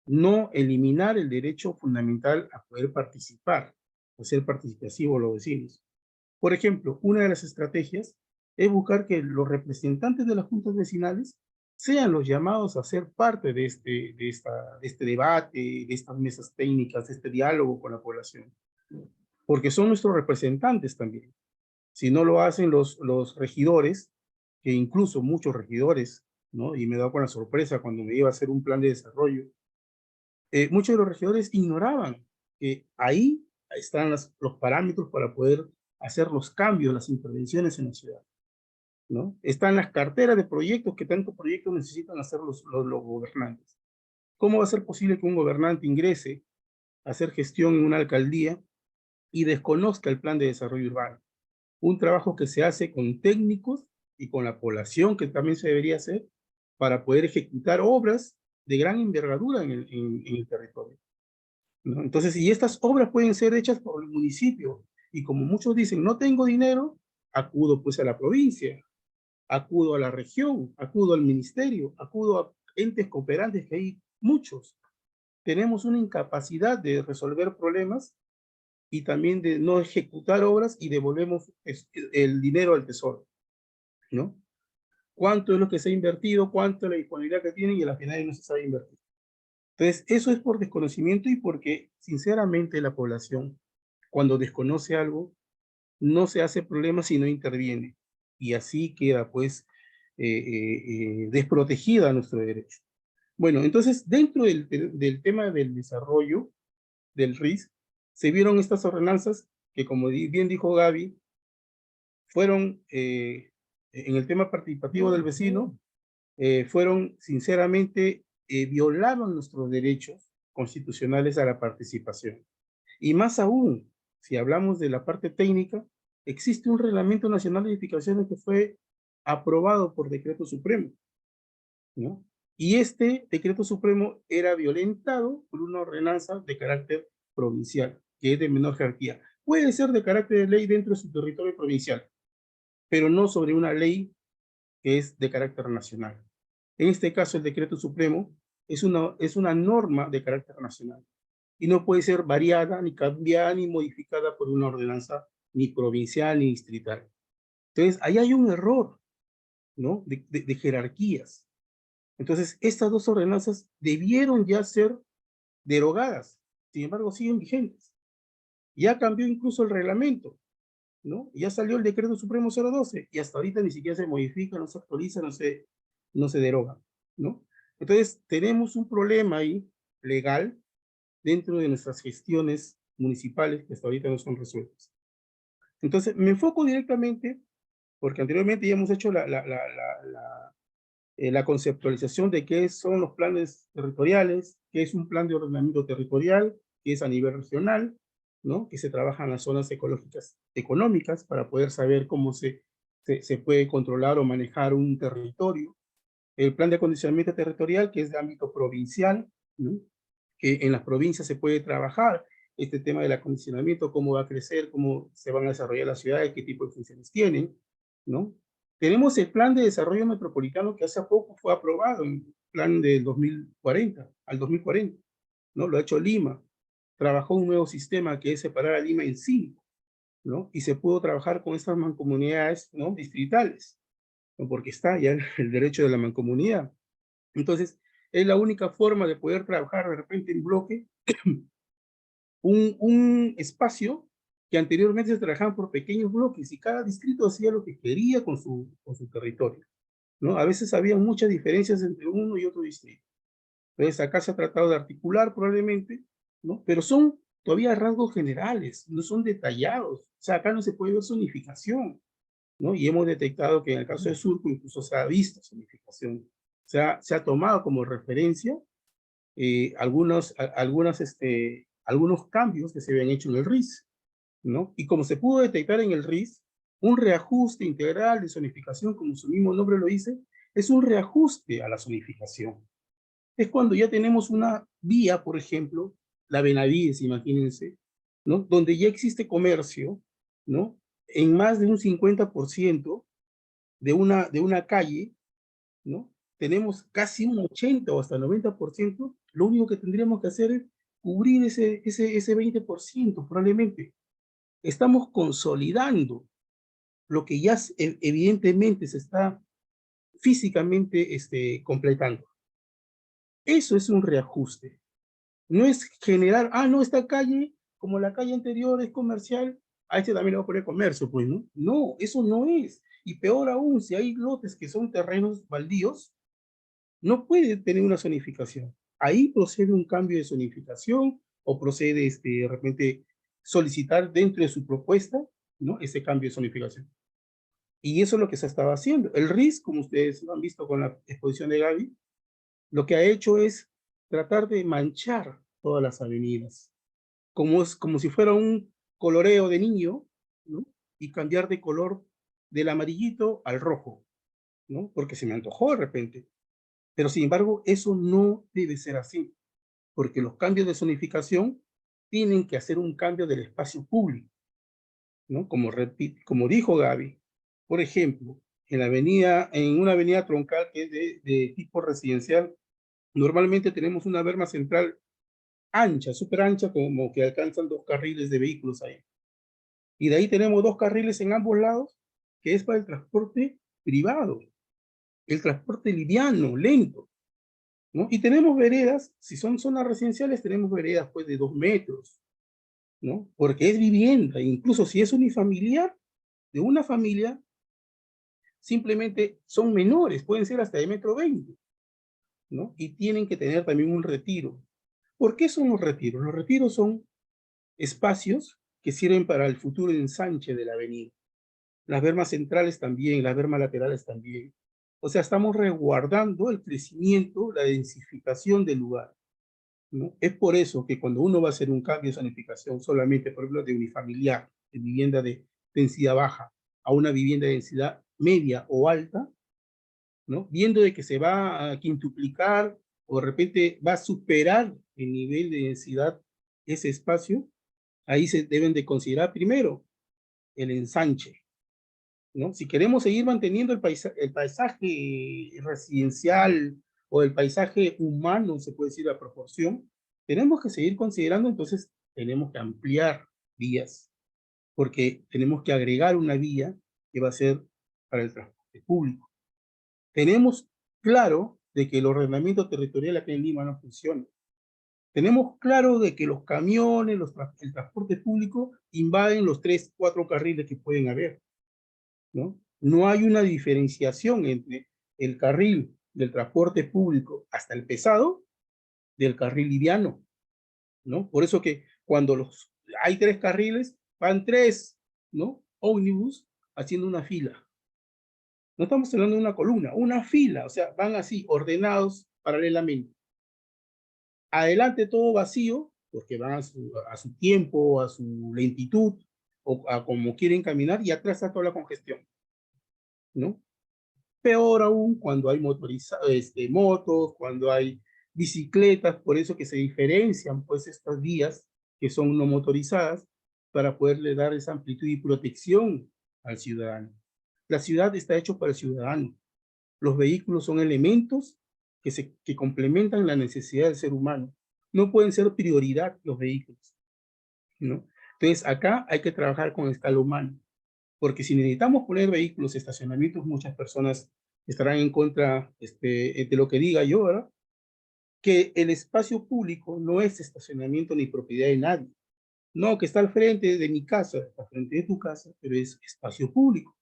no eliminar el derecho fundamental a poder participar, a ser participativo los vecinos. Por ejemplo, una de las estrategias es buscar que los representantes de las juntas vecinales sean los llamados a ser parte de este debate, de estas mesas técnicas, de este diálogo con la población, porque son nuestros representantes también. Si no lo hacen los regidores, que incluso muchos regidores, ¿no? Y me he dado con la sorpresa cuando me iba a hacer un plan de desarrollo, muchos de los regidores ignoraban que ahí están los parámetros para poder hacer los cambios, las intervenciones en la ciudad, ¿no? Están las carteras de proyectos, que tantos proyectos necesitan hacer los gobernantes. ¿Cómo va a ser posible que un gobernante ingrese a hacer gestión en una alcaldía y desconozca el plan de desarrollo urbano? Un trabajo que se hace con técnicos y con la población, que también se debería hacer para poder ejecutar obras de gran envergadura en el territorio. ¿no? Entonces, y estas obras pueden ser hechas por el municipio, y como muchos dicen, no tengo dinero, acudo pues a la provincia, acudo a la región, acudo al ministerio, acudo a entes cooperantes, que hay muchos. Tenemos una incapacidad de resolver problemas y también de no ejecutar obras y devolvemos el dinero al tesoro, ¿no? ¿Cuánto es lo que se ha invertido? ¿Cuánto es la disponibilidad que tienen? Y al final no se sabe invertir. Entonces, eso es por desconocimiento y porque, sinceramente, la población, cuando desconoce algo, no se hace problema si no interviene. Y así queda, pues, desprotegida nuestro derecho. Bueno, entonces, dentro del tema del desarrollo del RIS, se vieron estas ordenanzas que, como bien dijo Gaby, fueron, en el tema participativo del vecino, fueron, sinceramente, violaron nuestros derechos constitucionales a la participación. Y más aún, si hablamos de la parte técnica, existe un Reglamento Nacional de Edificaciones que fue aprobado por decreto supremo, ¿no? Y este decreto supremo era violentado por una ordenanza de carácter provincial, que es de menor jerarquía. Puede ser de carácter de ley dentro de su territorio provincial, pero no sobre una ley que es de carácter nacional. En este caso, el decreto supremo es una norma de carácter nacional y no puede ser variada, ni cambiada, ni modificada por una ordenanza ni provincial ni distrital. Entonces, ahí hay un error, ¿no? De jerarquías. Entonces, estas dos ordenanzas debieron ya ser derogadas, sin embargo, siguen vigentes. Ya cambió incluso el reglamento, ¿no? Ya salió el decreto supremo 012 y hasta ahorita ni siquiera se modifica, no se actualiza, no se deroga, ¿no? Entonces, tenemos un problema ahí legal dentro de nuestras gestiones municipales que hasta ahorita no son resueltas. Entonces, me enfoco directamente, porque anteriormente ya hemos hecho la conceptualización de qué son los planes territoriales, qué es un plan de ordenamiento territorial, que es a nivel regional, ¿no? Que se trabaja en las zonas ecológicas económicas para poder saber cómo se puede controlar o manejar un territorio. El plan de acondicionamiento territorial, que es de ámbito provincial, ¿no? Que en las provincias se puede trabajar este tema del acondicionamiento, cómo va a crecer, cómo se van a desarrollar las ciudades, qué tipo de funciones tienen, ¿no? Tenemos el plan de desarrollo metropolitano que hace poco fue aprobado, el plan del 2040, al 2040, ¿no? Lo ha hecho Lima. Trabajó un nuevo sistema que es separar a Lima en 5, ¿no? Y se pudo trabajar con estas mancomunidades, ¿no? Distritales, ¿no? Porque está ya el derecho de la mancomunidad. Entonces, es la única forma de poder trabajar de repente en bloque un espacio que anteriormente se trabajaban por pequeños bloques y cada distrito hacía lo que quería con su territorio, ¿no? A veces había muchas diferencias entre uno y otro distrito. Entonces acá se ha tratado de articular probablemente, ¿no? Pero son todavía rasgos generales, no son detallados. O sea, acá no se puede ver zonificación, ¿no? Y hemos detectado que en el caso de Surco incluso se ha visto zonificación. Se ha tomado como referencia algunos cambios que se habían hecho en el RIS, ¿no? Y como se pudo detectar en el RIS, un reajuste integral de zonificación, como su mismo nombre lo dice, es un reajuste a la zonificación. Es cuando ya tenemos una vía, por ejemplo, la Benavides, imagínense, ¿no? Donde ya existe comercio, ¿no? En más de un 50% de una calle, ¿no? Tenemos casi un 80 o hasta 90%, lo único que tendríamos que hacer es cubrir ese 20%, probablemente. Estamos consolidando lo que ya evidentemente se está físicamente completando. Eso es un reajuste. No es generar, no, esta calle, como la calle anterior es comercial, a este también le va a poner comercio, pues, ¿no? No, eso no es. Y peor aún, si hay lotes que son terrenos baldíos, no puede tener una zonificación. Ahí procede un cambio de zonificación o procede de repente solicitar dentro de su propuesta, ¿no? Ese cambio de zonificación. Y eso es lo que se estaba haciendo. El RIS, como ustedes lo han visto con la exposición de Gaby, lo que ha hecho es tratar de manchar todas las avenidas, como si fuera un coloreo de niño, ¿no? Y cambiar de color del amarillito al rojo, ¿no? Porque se me antojó de repente. Pero sin embargo, eso no debe ser así, porque los cambios de zonificación tienen que hacer un cambio del espacio público, ¿no? Como dijo Gaby, por ejemplo, en una avenida troncal que es de tipo residencial, normalmente tenemos una berma central ancha, súper ancha, como que alcanzan 2 carriles de vehículos ahí. Y de ahí tenemos 2 carriles en ambos lados, que es para el transporte privado, el transporte liviano, lento, ¿no? Y tenemos veredas, si son zonas residenciales, tenemos veredas pues de 2 metros, ¿no? Porque es vivienda, incluso si es unifamiliar, de una familia, simplemente son menores, pueden ser hasta de 1,20 m, ¿no? Y tienen que tener también un retiro. ¿Por qué son los retiros? Los retiros son espacios que sirven para el futuro ensanche de la avenida. Las bermas centrales también, las bermas laterales también. O sea, estamos resguardando el crecimiento, la densificación del lugar, ¿no? Es por eso que cuando uno va a hacer un cambio de zonificación solamente, por ejemplo, de unifamiliar, de vivienda de densidad baja, a una vivienda de densidad media o alta, ¿no? Viendo de que se va a quintuplicar o de repente va a superar el nivel de densidad ese espacio, ahí se deben de considerar primero el ensanche, ¿no? Si queremos seguir manteniendo el paisaje residencial o el paisaje humano, se puede decir a proporción, tenemos que seguir considerando, entonces tenemos que ampliar vías, porque tenemos que agregar una vía que va a ser para el transporte público. Tenemos claro de que el ordenamiento territorial aquí en Lima no funciona. Tenemos claro de que los camiones, el transporte público invaden los 3, 4 carriles que pueden haber, ¿no? No hay una diferenciación entre el carril del transporte público hasta el pesado del carril liviano, ¿no? Por eso que cuando hay 3 carriles, van 3, ¿no? Ómnibus haciendo una fila. No estamos hablando de una columna, una fila, o sea, van así, ordenados paralelamente. Adelante todo vacío, porque van a su tiempo, a su lentitud, o a como quieren caminar, y atrás está toda la congestión, ¿no? Peor aún cuando hay motos, cuando hay bicicletas, por eso que se diferencian pues estas vías que son no motorizadas para poderle dar esa amplitud y protección al ciudadano. La ciudad está hecha para el ciudadano. Los vehículos son elementos que complementan la necesidad del ser humano. No pueden ser prioridad los vehículos, ¿no? Entonces acá hay que trabajar con escala humana, porque si necesitamos poner vehículos, estacionamientos, muchas personas estarán en contra de lo que diga yo, ¿verdad? Que el espacio público no es estacionamiento ni propiedad de nadie. No, que está al frente de mi casa, al frente de tu casa, pero es espacio público,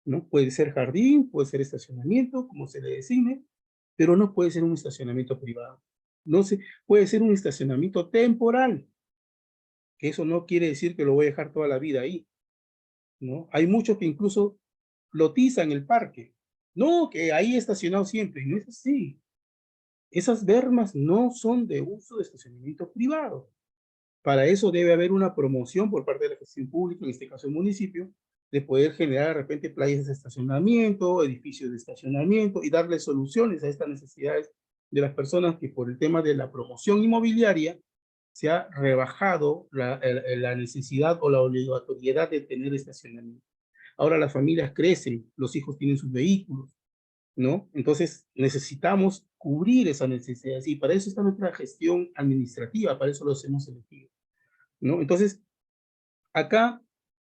¿no? Puede ser jardín, puede ser estacionamiento, como se le designe, pero no puede ser un estacionamiento privado. No puede ser un estacionamiento temporal, que eso no quiere decir que lo voy a dejar toda la vida ahí, ¿no? Hay muchos que incluso lotizan el parque. No, que ahí estacionado siempre, y no es así. Esas bermas no son de uso de estacionamiento privado. Para eso debe haber una promoción por parte de la gestión pública, en este caso el municipio, de poder generar de repente playas de estacionamiento, edificios de estacionamiento y darle soluciones a estas necesidades de las personas que por el tema de la promoción inmobiliaria se ha rebajado la necesidad o la obligatoriedad de tener estacionamiento. Ahora las familias crecen, los hijos tienen sus vehículos, ¿no? Entonces necesitamos cubrir esa necesidad y para eso está nuestra gestión administrativa, para eso los hemos elegido, ¿no? Entonces, acá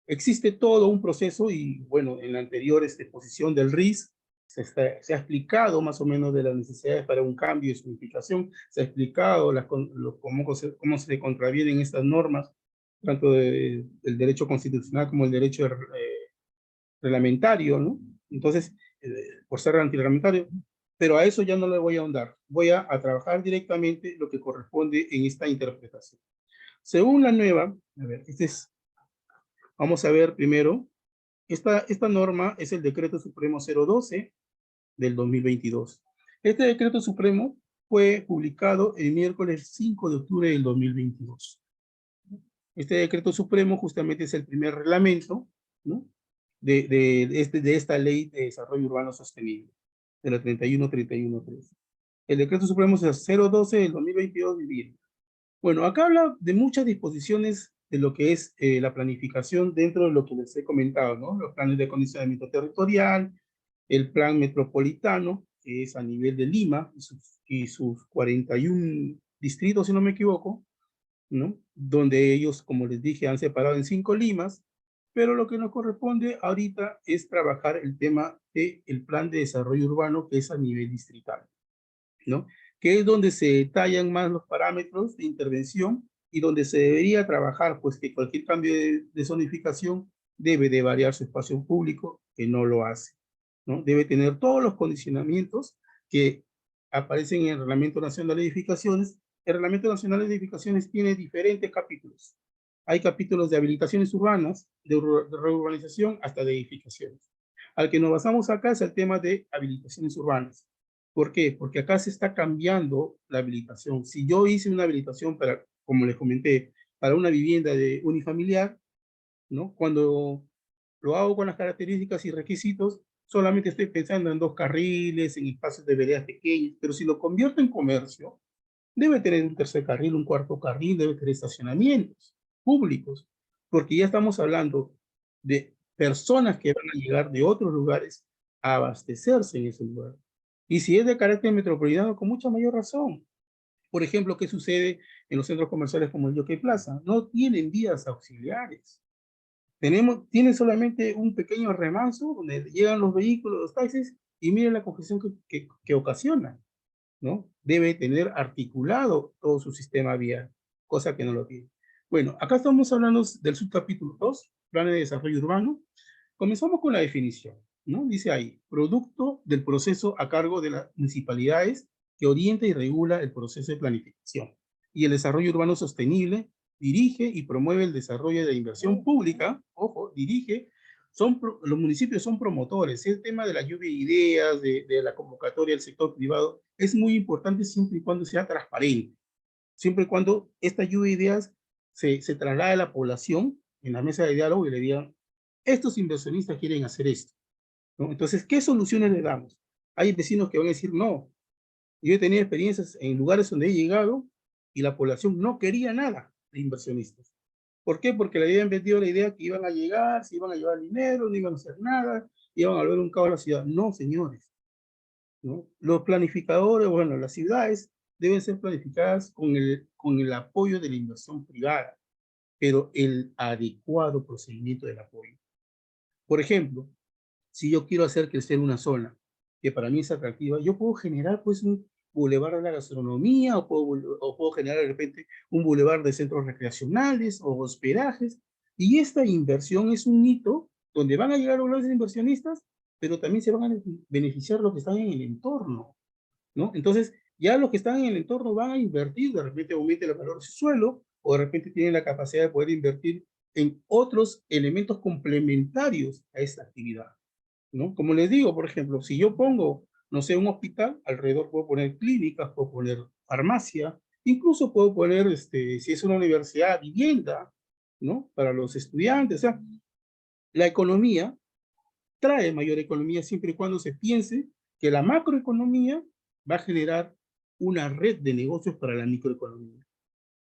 existe todo un proceso y bueno, en la anterior exposición del RIS se ha explicado más o menos de las necesidades para un cambio de significación, se ha explicado cómo se contravienen estas normas, tanto del derecho constitucional como el derecho reglamentario, ¿no? Entonces, por ser antirreglamentario, pero a eso ya no le voy a ahondar, voy a trabajar directamente lo que corresponde en esta interpretación. Según la nueva, a ver, vamos a ver primero, esta norma es el Decreto Supremo 012 del 2022. Este Decreto Supremo fue publicado el miércoles 5 de octubre del 2022. Este Decreto Supremo justamente es el primer reglamento, ¿no? de esta Ley de Desarrollo Urbano Sostenible, de la 31.31.3. El Decreto Supremo es el 012 del 2022 vivienda. Bueno, acá habla de muchas disposiciones de lo que es la planificación dentro de lo que les he comentado, ¿no? Los planes de acondicionamiento territorial, el plan metropolitano, que es a nivel de Lima, y sus 41 distritos, si no me equivoco, ¿no? Donde ellos, como les dije, han separado en 5 limas, pero lo que nos corresponde ahorita es trabajar el tema del plan de desarrollo urbano, que es a nivel distrital, ¿no? Que es donde se detallan más los parámetros de intervención y donde se debería trabajar, pues que cualquier cambio de zonificación debe de variar su espacio público, que no lo hace, ¿no? Debe tener todos los condicionamientos que aparecen en el Reglamento Nacional de Edificaciones. El Reglamento Nacional de Edificaciones tiene diferentes capítulos. Hay capítulos de habilitaciones urbanas, de reurbanización, hasta de edificaciones. Al que nos basamos acá es el tema de habilitaciones urbanas. ¿Por qué? Porque acá se está cambiando la habilitación. Si yo hice una habilitación para, como les comenté, para una vivienda de unifamiliar, ¿no? Cuando lo hago con las características y requisitos, solamente estoy pensando en 2 carriles, en espacios de veredas pequeñas, pero si lo convierto en comercio, debe tener un tercer carril, un cuarto carril, debe tener estacionamientos públicos, porque ya estamos hablando de personas que van a llegar de otros lugares a abastecerse en ese lugar. Y si es de carácter metropolitano, con mucha mayor razón. Por ejemplo, ¿qué sucede en los centros comerciales como el Jockey Plaza? No tienen vías auxiliares. Tienen solamente un pequeño remanso donde llegan los vehículos, los taxis, y miren la congestión que ocasiona, ¿no? Debe tener articulado todo su sistema vial, cosa que no lo tiene. Bueno, acá estamos hablando del subcapítulo 2, planes de desarrollo urbano. Comenzamos con la definición, ¿no? Dice ahí, producto del proceso a cargo de las municipalidades que orienta y regula el proceso de planificación y el desarrollo urbano sostenible, dirige y promueve el desarrollo de la inversión pública, ojo, dirige, los municipios son promotores. El tema de la lluvia de ideas, de la convocatoria del sector privado, es muy importante siempre y cuando sea transparente, siempre y cuando esta lluvia de ideas se traslade a la población en la mesa de diálogo y le digan, estos inversionistas quieren hacer esto, ¿no? Entonces, ¿qué soluciones le damos? Hay vecinos que van a decir, no, yo he tenido experiencias en lugares donde he llegado y la población no quería nada de inversionistas. ¿Por qué? Porque le habían vendido la idea que iban a llegar, se iban a llevar dinero, no iban a hacer nada, iban a volver un caos a la ciudad. No, señores, ¿no? Los planificadores, bueno, las ciudades deben ser planificadas con el apoyo de la inversión privada, pero el adecuado procedimiento del apoyo. Por ejemplo, si yo quiero hacer crecer una zona que para mí es atractiva, yo puedo generar pues un bulevar de la gastronomía o puedo generar de repente un bulevar de centros recreacionales o hospedajes, y esta inversión es un hito donde van a llegar los grandes inversionistas, pero también se van a beneficiar los que están en el entorno, ¿no? Entonces, ya los que están en el entorno van a invertir, de repente aumente el valor de su suelo, o de repente tienen la capacidad de poder invertir en otros elementos complementarios a esta actividad, ¿no? Como les digo, por ejemplo, si yo pongo, no sé, un hospital, alrededor puedo poner clínicas, puedo poner farmacia, incluso puedo poner, si es una universidad, vivienda, ¿no? Para los estudiantes. O sea, la economía trae mayor economía siempre y cuando se piense que la macroeconomía va a generar una red de negocios para la microeconomía.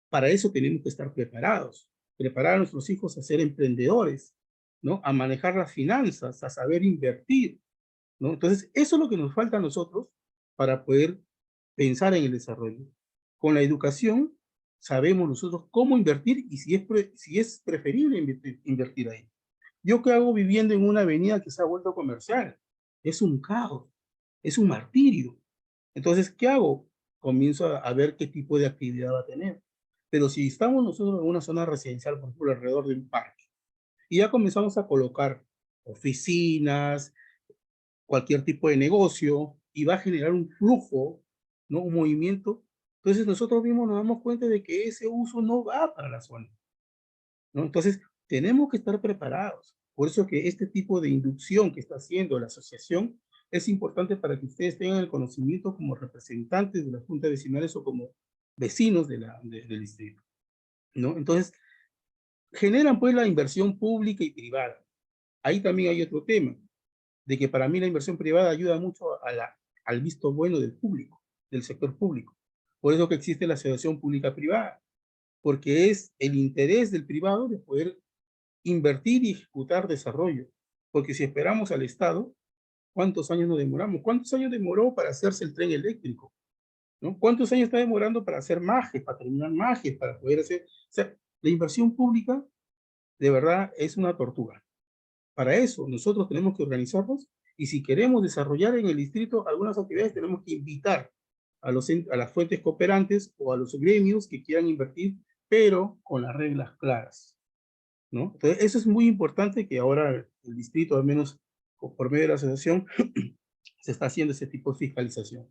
Para eso tenemos que estar preparados, preparar a nuestros hijos a ser emprendedores, ¿no? A manejar las finanzas, a saber invertir, ¿no? Entonces, eso es lo que nos falta a nosotros para poder pensar en el desarrollo. Con la educación sabemos nosotros cómo invertir y si es preferible invertir ahí. ¿Yo qué hago viviendo en una avenida que se ha vuelto comercial? Es un caos, es un martirio. Entonces, ¿qué hago? Comienzo a ver qué tipo de actividad va a tener. Pero si estamos nosotros en una zona residencial, por ejemplo, alrededor de un parque, y ya comenzamos a colocar oficinas, cualquier tipo de negocio, y va a generar un flujo, ¿no? Un movimiento, entonces nosotros mismos nos damos cuenta de que ese uso no va para la zona, ¿no? Entonces, tenemos que estar preparados. Por eso que este tipo de inducción que está haciendo la asociación es importante para que ustedes tengan el conocimiento como representantes de las juntas vecinales o como vecinos del distrito, ¿no? Entonces, generan pues la inversión pública y privada. Ahí también hay otro tema, de que para mí la inversión privada ayuda mucho al visto bueno del público, del sector público. Por eso que existe la asociación pública-privada. porque es el interés del privado de poder invertir y ejecutar desarrollo. Porque si esperamos al Estado, ¿cuántos años nos demoramos? ¿Cuántos años demoró para hacerse el tren eléctrico? ¿No? ¿Cuántos años está demorando para hacer Majes, para terminar Majes, para poder hacer? O sea, la inversión pública, de verdad, es una tortura. Para eso, nosotros tenemos que organizarnos y si queremos desarrollar en el distrito algunas actividades, tenemos que invitar a las fuentes cooperantes o a los gremios que quieran invertir, pero con las reglas claras, ¿no? Entonces, eso es muy importante que ahora el distrito, al menos por medio de la asociación, se está haciendo ese tipo de fiscalización.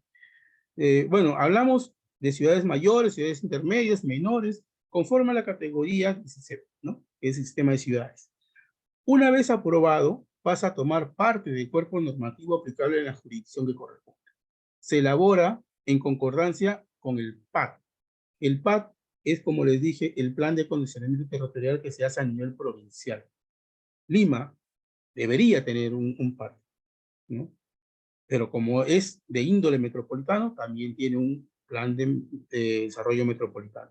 Bueno, hablamos de ciudades mayores, ciudades intermedias, menores, conforme a la categoría 17, ¿no? Que es el sistema de ciudades. Una vez aprobado, pasa a tomar parte del cuerpo normativo aplicable en la jurisdicción que corresponde. Se elabora en concordancia con el PAT. El PAT es, como les dije, el plan de acondicionamiento territorial que se hace a nivel provincial. Lima debería tener un PAT, ¿no? Pero como es de índole metropolitano, también tiene un plan de desarrollo metropolitano.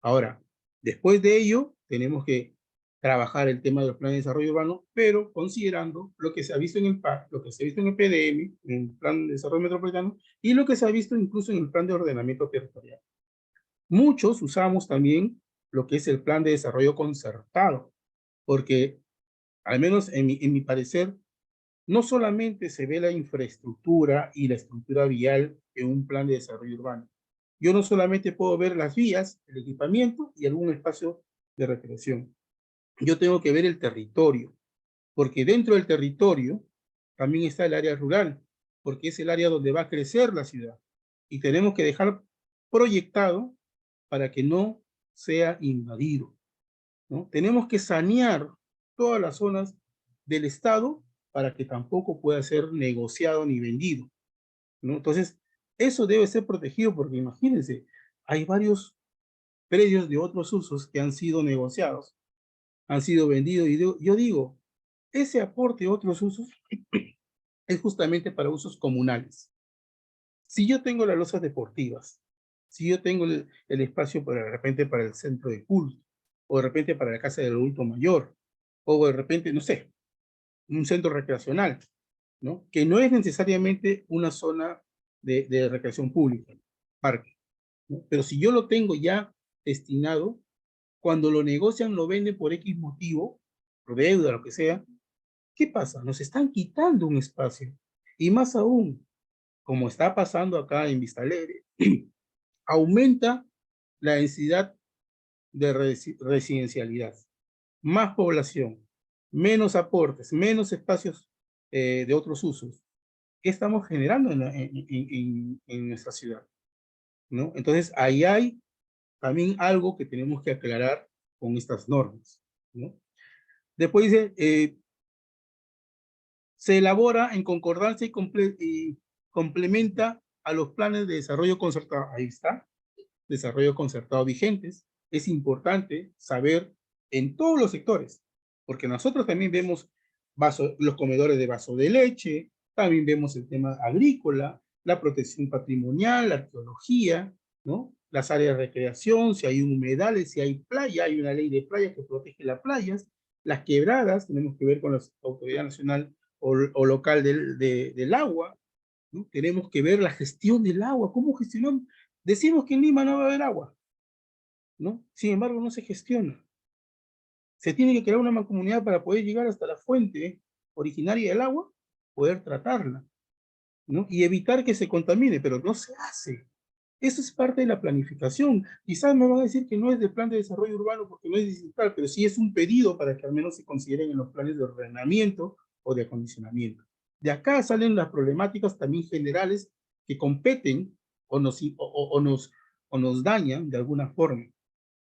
Ahora, después de ello, tenemos que trabajar el tema de los planes de desarrollo urbano, pero considerando lo que se ha visto en el PAC, lo que se ha visto en el PDM, en el Plan de Desarrollo Metropolitano, y lo que se ha visto incluso en el Plan de Ordenamiento Territorial. Muchos usamos también lo que es el Plan de Desarrollo Concertado, porque, al menos en mi parecer, no solamente se ve la infraestructura y la estructura vial en un plan de desarrollo urbano. Yo no solamente puedo ver las vías, el equipamiento y algún espacio de recreación. Yo tengo que ver el territorio, porque dentro del territorio también está el área rural, porque es el área donde va a crecer la ciudad. Y tenemos que dejar proyectado para que no sea invadido, ¿no? Tenemos que sanear todas las zonas del Estado para que tampoco pueda ser negociado ni vendido, ¿no? Entonces, eso debe ser protegido porque imagínense, hay varios predios de otros usos que han sido negociados, han sido vendidos y yo digo, ese aporte de otros usos es justamente para usos comunales. Si yo tengo las losas deportivas, si yo tengo el espacio de repente para el centro de culto, o de repente para la casa del adulto mayor, o de repente, no sé, un centro recreacional, ¿no? Que no es necesariamente una zona de recreación pública, parque, ¿no? Pero si yo lo tengo ya destinado, cuando lo negocian, lo venden por X motivo, por deuda, lo que sea, ¿qué pasa? Nos están quitando un espacio. Y más aún, como está pasando acá en Vista Alegre, aumenta la densidad de residencialidad, más población, menos aportes, menos espacios de otros usos. ¿Qué estamos generando en nuestra ciudad? ¿No? Entonces, ahí hay también algo que tenemos que aclarar con estas normas, ¿no? Después dice, se elabora en concordancia y complementa a los planes de desarrollo concertado. Ahí está, desarrollo concertado vigentes. Es importante saber en todos los sectores, porque nosotros también vemos los comedores de vaso de leche, también vemos el tema agrícola, la protección patrimonial, la arqueología, ¿no? Las áreas de recreación, si hay humedales, si hay playa, hay una ley de playa que protege las playas, las quebradas, tenemos que ver con la autoridad nacional o local del agua, ¿no? Tenemos que ver la gestión del agua, cómo gestionamos. Decimos que en Lima no va a haber agua, ¿no? Sin embargo, no se gestiona. Se tiene que crear una mancomunidad para poder llegar hasta la fuente originaria del agua, poder tratarla, ¿no? Y evitar que se contamine, pero no se hace. Eso es parte de la planificación. Quizás me van a decir que no es del plan de desarrollo urbano porque no es digital, pero sí es un pedido para que al menos se consideren en los planes de ordenamiento o de acondicionamiento. De acá salen las problemáticas también generales que competen o nos dañan de alguna forma,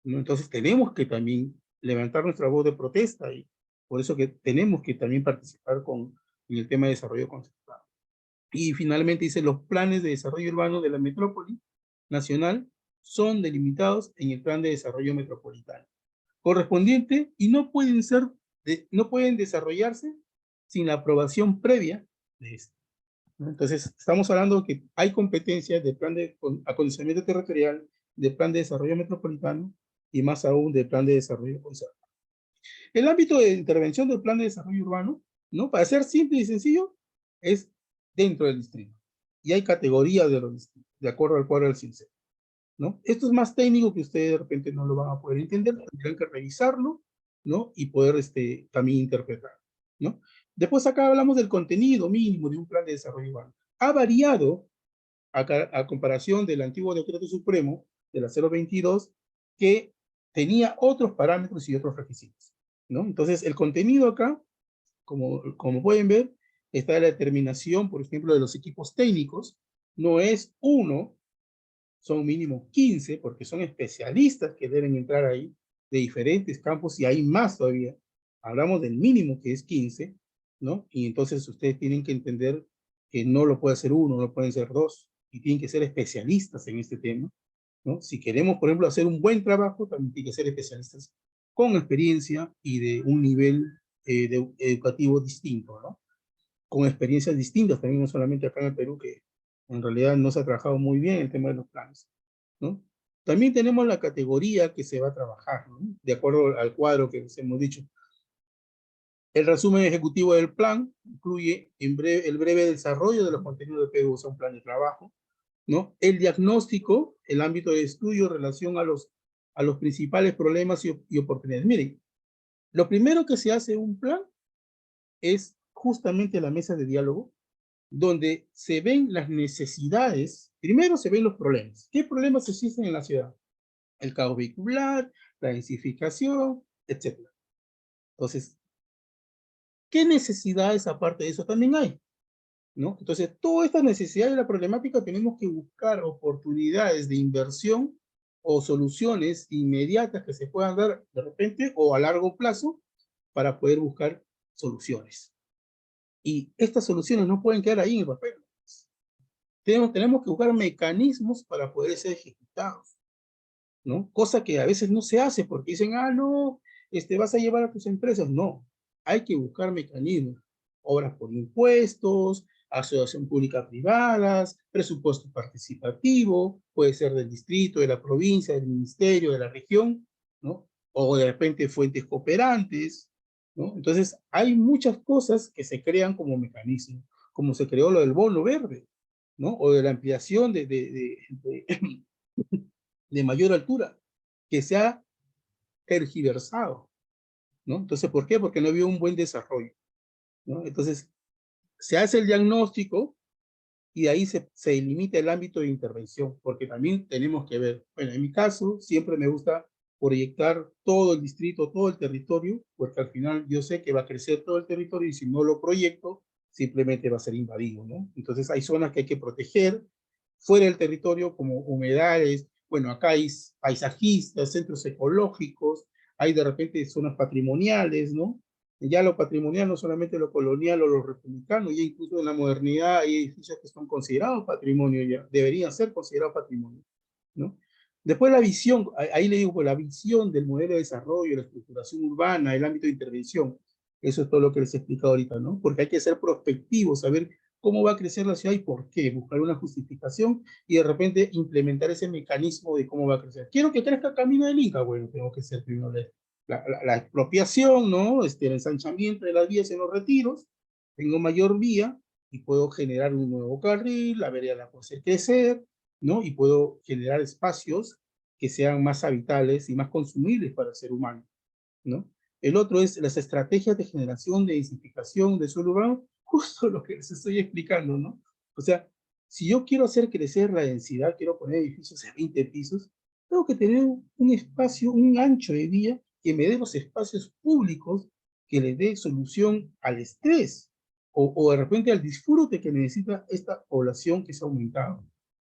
¿no? Entonces tenemos que también levantar nuestra voz de protesta y por eso que tenemos que también participar en el tema de desarrollo concertado. Y finalmente dice, los planes de desarrollo urbano de la metrópoli nacional son delimitados en el plan de desarrollo metropolitano correspondiente y no pueden desarrollarse sin la aprobación previa de este. Entonces, estamos hablando que hay competencias de plan de acondicionamiento territorial, de plan de desarrollo metropolitano, y más aún del plan de desarrollo conservador. El ámbito de intervención del plan de desarrollo urbano, ¿no? Para ser simple y sencillo, es dentro del distrito. Y hay categorías de los distritos, de acuerdo al cuadro del CINSE, ¿no? Esto es más técnico que ustedes de repente no lo van a poder entender, tendrán que revisarlo, ¿no? Y poder también interpretar, ¿no? Después acá hablamos del contenido mínimo de un plan de desarrollo urbano. Ha variado a comparación del antiguo decreto supremo de la 022, que tenía otros parámetros y otros requisitos, ¿no? Entonces, el contenido acá, como pueden ver, está la determinación, por ejemplo, de los equipos técnicos. No es uno, son mínimo 15, porque son especialistas que deben entrar ahí, de diferentes campos, y hay más todavía. Hablamos del mínimo, que es 15, ¿no? Y entonces ustedes tienen que entender que no lo puede hacer uno, no pueden ser dos, y tienen que ser especialistas en este tema, ¿no? Si queremos, por ejemplo, hacer un buen trabajo, también tienen que ser especialistas con experiencia y de un nivel educativo distinto, ¿no? Con experiencias distintas, también no solamente acá en el Perú, que en realidad no se ha trabajado muy bien el tema de los planes, ¿no? También tenemos la categoría que se va a trabajar, ¿no? De acuerdo al cuadro que les hemos dicho. El resumen ejecutivo del plan incluye el breve desarrollo de los contenidos de PDU, o sea, un plan de trabajo, ¿no? El diagnóstico, el ámbito de estudio en relación a los principales problemas y oportunidades. Miren, lo primero que se hace en un plan es justamente la mesa de diálogo, donde se ven las necesidades. Primero se ven los problemas. ¿Qué problemas existen en la ciudad? El caos vehicular, la densificación, etc. Entonces, ¿qué necesidades aparte de eso también hay? ¿No? Entonces, todas estas necesidades de la problemática tenemos que buscar oportunidades de inversión o soluciones inmediatas que se puedan dar de repente o a largo plazo para poder buscar soluciones. Y estas soluciones no pueden quedar ahí en el papel. Tenemos que buscar mecanismos para poder ser ejecutados, ¿no? Cosa que a veces no se hace porque dicen, no, vas a llevar a tus empresas. No, hay que buscar mecanismos, obras por impuestos, asociación pública privadas, presupuesto participativo, puede ser del distrito, de la provincia, del ministerio, de la región, ¿no? O de repente fuentes cooperantes, ¿no? Entonces, hay muchas cosas que se crean como mecanismos, como se creó lo del bono verde, ¿no? O de la ampliación de mayor altura, que se ha tergiversado, ¿no? Entonces, ¿por qué? Porque no había un buen desarrollo, ¿no? Entonces, se hace el diagnóstico y de ahí se limita el ámbito de intervención, porque también tenemos que ver, bueno, en mi caso, siempre me gusta proyectar todo el distrito, todo el territorio, porque al final yo sé que va a crecer todo el territorio y si no lo proyecto, simplemente va a ser invadido, ¿no? Entonces, hay zonas que hay que proteger fuera del territorio, como humedales. Bueno, acá hay paisajistas, centros ecológicos, hay de repente zonas patrimoniales, ¿no? Ya lo patrimonial, no solamente lo colonial o lo republicano, ya incluso en la modernidad hay edificios que son considerados patrimonio, ya deberían ser considerados patrimonio, ¿no? Después la visión, ahí le digo, pues, la visión del modelo de desarrollo, la estructuración urbana, el ámbito de intervención, eso es todo lo que les he explicado ahorita, ¿no? Porque hay que ser prospectivos, saber cómo va a crecer la ciudad y por qué, buscar una justificación y de repente implementar ese mecanismo de cómo va a crecer. Quiero que crezca el camino del Inca, bueno, tengo que ser primero la expropiación, ¿no? El ensanchamiento de las vías en los retiros, tengo mayor vía y puedo generar un nuevo carril, la vereda la puedo hacer crecer, ¿no? Y puedo generar espacios que sean más habitables y más consumibles para el ser humano, ¿no? El otro es las estrategias de generación de densificación de suelo urbano, justo lo que les estoy explicando, ¿no? O sea, si yo quiero hacer crecer la densidad, quiero poner edificios de 20 pisos, tengo que tener un espacio, un ancho de vía que me dé los espacios públicos que le dé solución al estrés o de repente al disfrute que necesita esta población que se ha aumentado,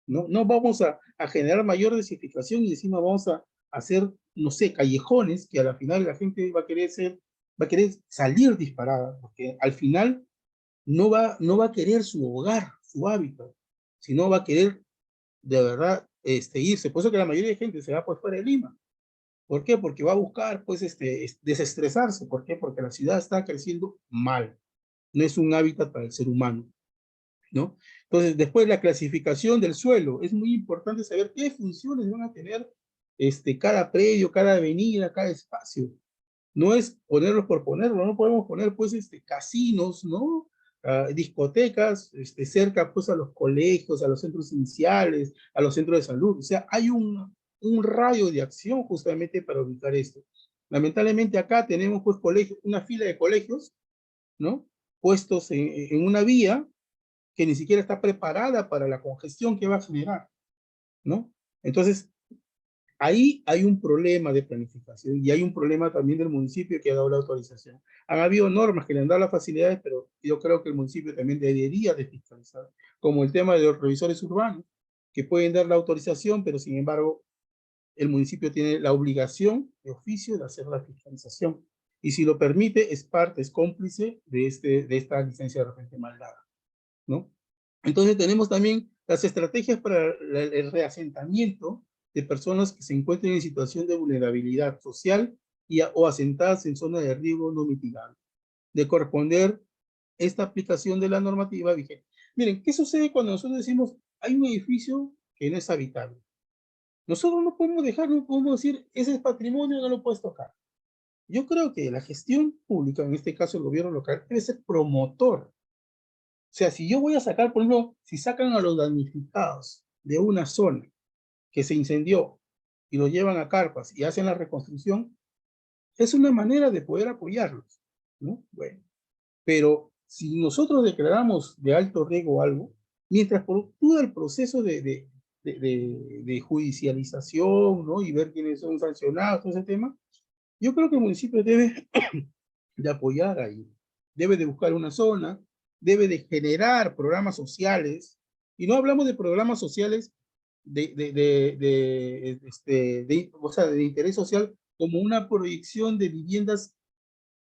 ¿no? No vamos a generar mayor densificación y encima vamos a hacer, no sé, callejones que a la final la gente va a querer salir disparada, porque al final no va a querer su hogar, su hábitat, sino va a querer de verdad irse. Por eso que la mayoría de gente se va pues fuera de Lima. ¿Por qué? Porque va a buscar pues desestresarse. ¿Por qué? Porque la ciudad está creciendo mal. No es un hábitat para el ser humano, ¿no? Entonces, después la clasificación del suelo. Es muy importante saber qué funciones van a tener cada predio, cada avenida, cada espacio. No es ponerlos por ponerlo, no podemos poner pues casinos, ¿no? Discotecas cerca pues a los colegios, a los centros iniciales, a los centros de salud. O sea, hay un radio de acción justamente para ubicar esto. Lamentablemente acá tenemos pues colegios, una fila de colegios, ¿no? Puestos en una vía que ni siquiera está preparada para la congestión que va a generar, ¿no? Entonces, ahí hay un problema de planificación y hay un problema también del municipio que ha dado la autorización. Han habido normas que le han dado las facilidades, pero yo creo que el municipio también debería de fiscalizar, como el tema de los revisores urbanos, que pueden dar la autorización, pero sin embargo, el municipio tiene la obligación de oficio de hacer la fiscalización. Y si lo permite, es parte, es cómplice de esta licencia de repente mal dada, ¿no? Entonces tenemos también las estrategias para el reasentamiento de personas que se encuentren en situación de vulnerabilidad social o asentadas en zona de riesgo no mitigable, de corresponder esta aplicación de la normativa vigente. Miren, ¿qué sucede cuando nosotros decimos hay un edificio que no es habitable? Nosotros no podemos dejar, no podemos decir ese es patrimonio, no lo puedes tocar. Yo creo que la gestión pública, en este caso el gobierno local, debe ser promotor. O sea, si yo voy a sacar, por ejemplo, si sacan a los damnificados de una zona que se incendió y lo llevan a carpas y hacen la reconstrucción, es una manera de poder apoyarlos, ¿no? Bueno, pero si nosotros declaramos de alto riesgo algo, mientras por todo el proceso de judicialización, ¿no? Y ver quiénes son sancionados, todo ese tema, yo creo que el municipio debe de apoyar ahí, debe de buscar una zona, debe de generar programas sociales, y no hablamos de programas sociales o sea, de interés social como una proyección de viviendas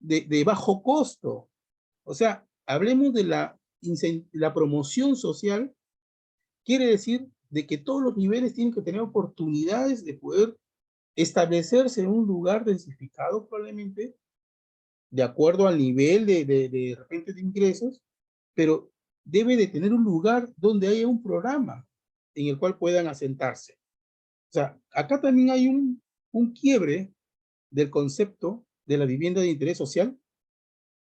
de bajo costo. O sea, hablemos de la promoción social, quiere decir de que todos los niveles tienen que tener oportunidades de poder establecerse en un lugar densificado probablemente, de acuerdo al nivel de repente de ingresos, pero debe de tener un lugar donde haya un programa en el cual puedan asentarse. O sea, acá también hay un quiebre del concepto de la vivienda de interés social,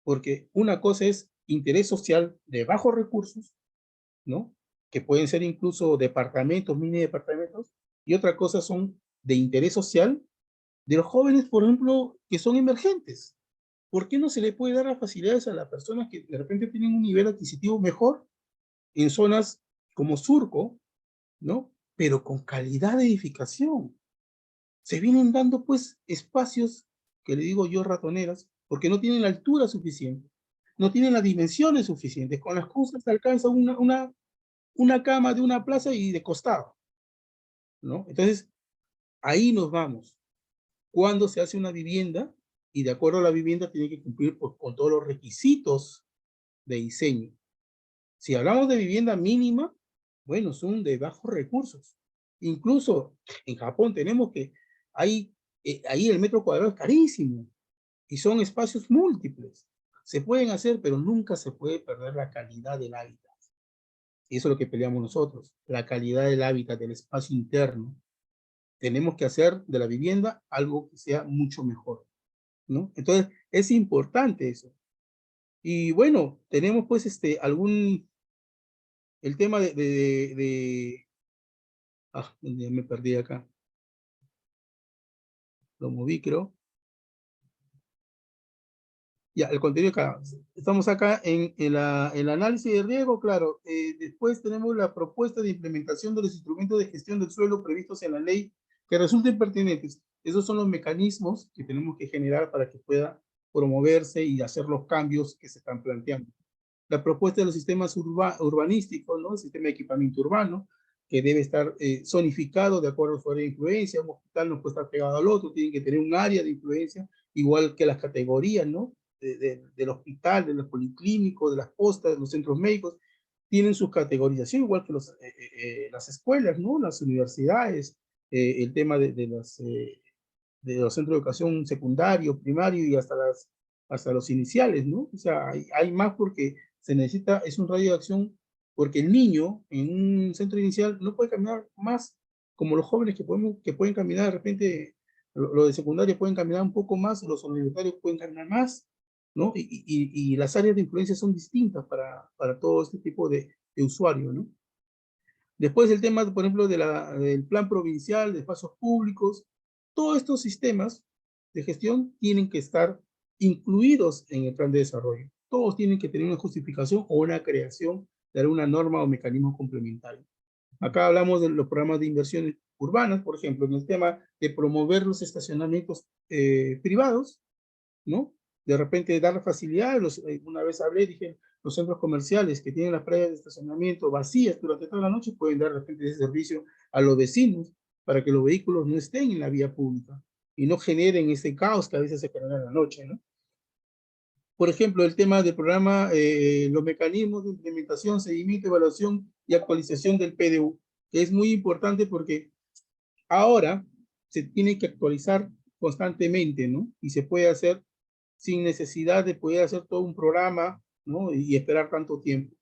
porque una cosa es interés social de bajos recursos, ¿no? Que pueden ser incluso departamentos, mini departamentos, y otra cosa son de interés social de los jóvenes, por ejemplo, que son emergentes. ¿Por qué no se le puede dar las facilidades a las personas que de repente tienen un nivel adquisitivo mejor en zonas como Surco, ¿no? Pero con calidad de edificación. Se vienen dando pues espacios, que le digo yo ratoneras, porque no tienen la altura suficiente, no tienen las dimensiones suficientes. Con las cosas se alcanza una cama de una plaza y de costado, ¿no? Entonces, ahí nos vamos. Cuando se hace una vivienda, y de acuerdo a la vivienda tiene que cumplir pues, con todos los requisitos de diseño. Si hablamos de vivienda mínima, bueno, son de bajos recursos. Incluso en Japón tenemos que ahí el metro cuadrado es carísimo y son espacios múltiples. Se pueden hacer, pero nunca se puede perder la calidad del hábitat. Y eso es lo que peleamos nosotros, la calidad del hábitat, del espacio interno. Tenemos que hacer de la vivienda algo que sea mucho mejor, ¿no? Entonces, es importante eso. Y bueno, tenemos pues el tema ya me perdí acá. Lo moví, creo. Ya, el contenido acá. Estamos acá en el análisis de riesgo, claro. Después tenemos la propuesta de implementación de los instrumentos de gestión del suelo previstos en la ley que resulten pertinentes. Esos son los mecanismos que tenemos que generar para que pueda promoverse y hacer los cambios que se están planteando. La propuesta de los sistemas urbanísticos, ¿no? El sistema de equipamiento urbano, que debe estar zonificado de acuerdo a su área de influencia. Un hospital no puede estar pegado al otro, tiene que tener un área de influencia, igual que las categorías, ¿no? Del hospital, de los policlínicos, de las postas, de los centros médicos, tienen su categorización, igual que las escuelas, ¿no? Las universidades, el tema de los centros de educación secundario, primario y hasta los iniciales, ¿no? O sea, hay más porque se necesita, es un radio de acción, porque el niño en un centro inicial no puede caminar más como los jóvenes que pueden caminar de repente, los de secundaria pueden caminar un poco más, los universitarios pueden caminar más, ¿no? Y las áreas de influencia son distintas para todo este tipo de usuarios, ¿no? Después el tema, por ejemplo, del plan provincial de espacios públicos, todos estos sistemas de gestión tienen que estar incluidos en el plan de desarrollo. Todos tienen que tener una justificación o una creación de alguna norma o mecanismo complementario. Acá hablamos de los programas de inversiones urbanas, por ejemplo, en el tema de promover los estacionamientos privados, ¿no? De repente dar facilidad, una vez hablé, dije, los centros comerciales que tienen las playas de estacionamiento vacías durante toda la noche pueden dar de repente ese servicio a los vecinos para que los vehículos no estén en la vía pública y no generen ese caos que a veces se genera en la noche, ¿no? Por ejemplo, el tema del programa, los mecanismos de implementación, seguimiento, evaluación y actualización del PDU, que es muy importante porque ahora se tiene que actualizar constantemente, ¿no? Y se puede hacer sin necesidad de poder hacer todo un programa, ¿no? Y esperar tanto tiempo.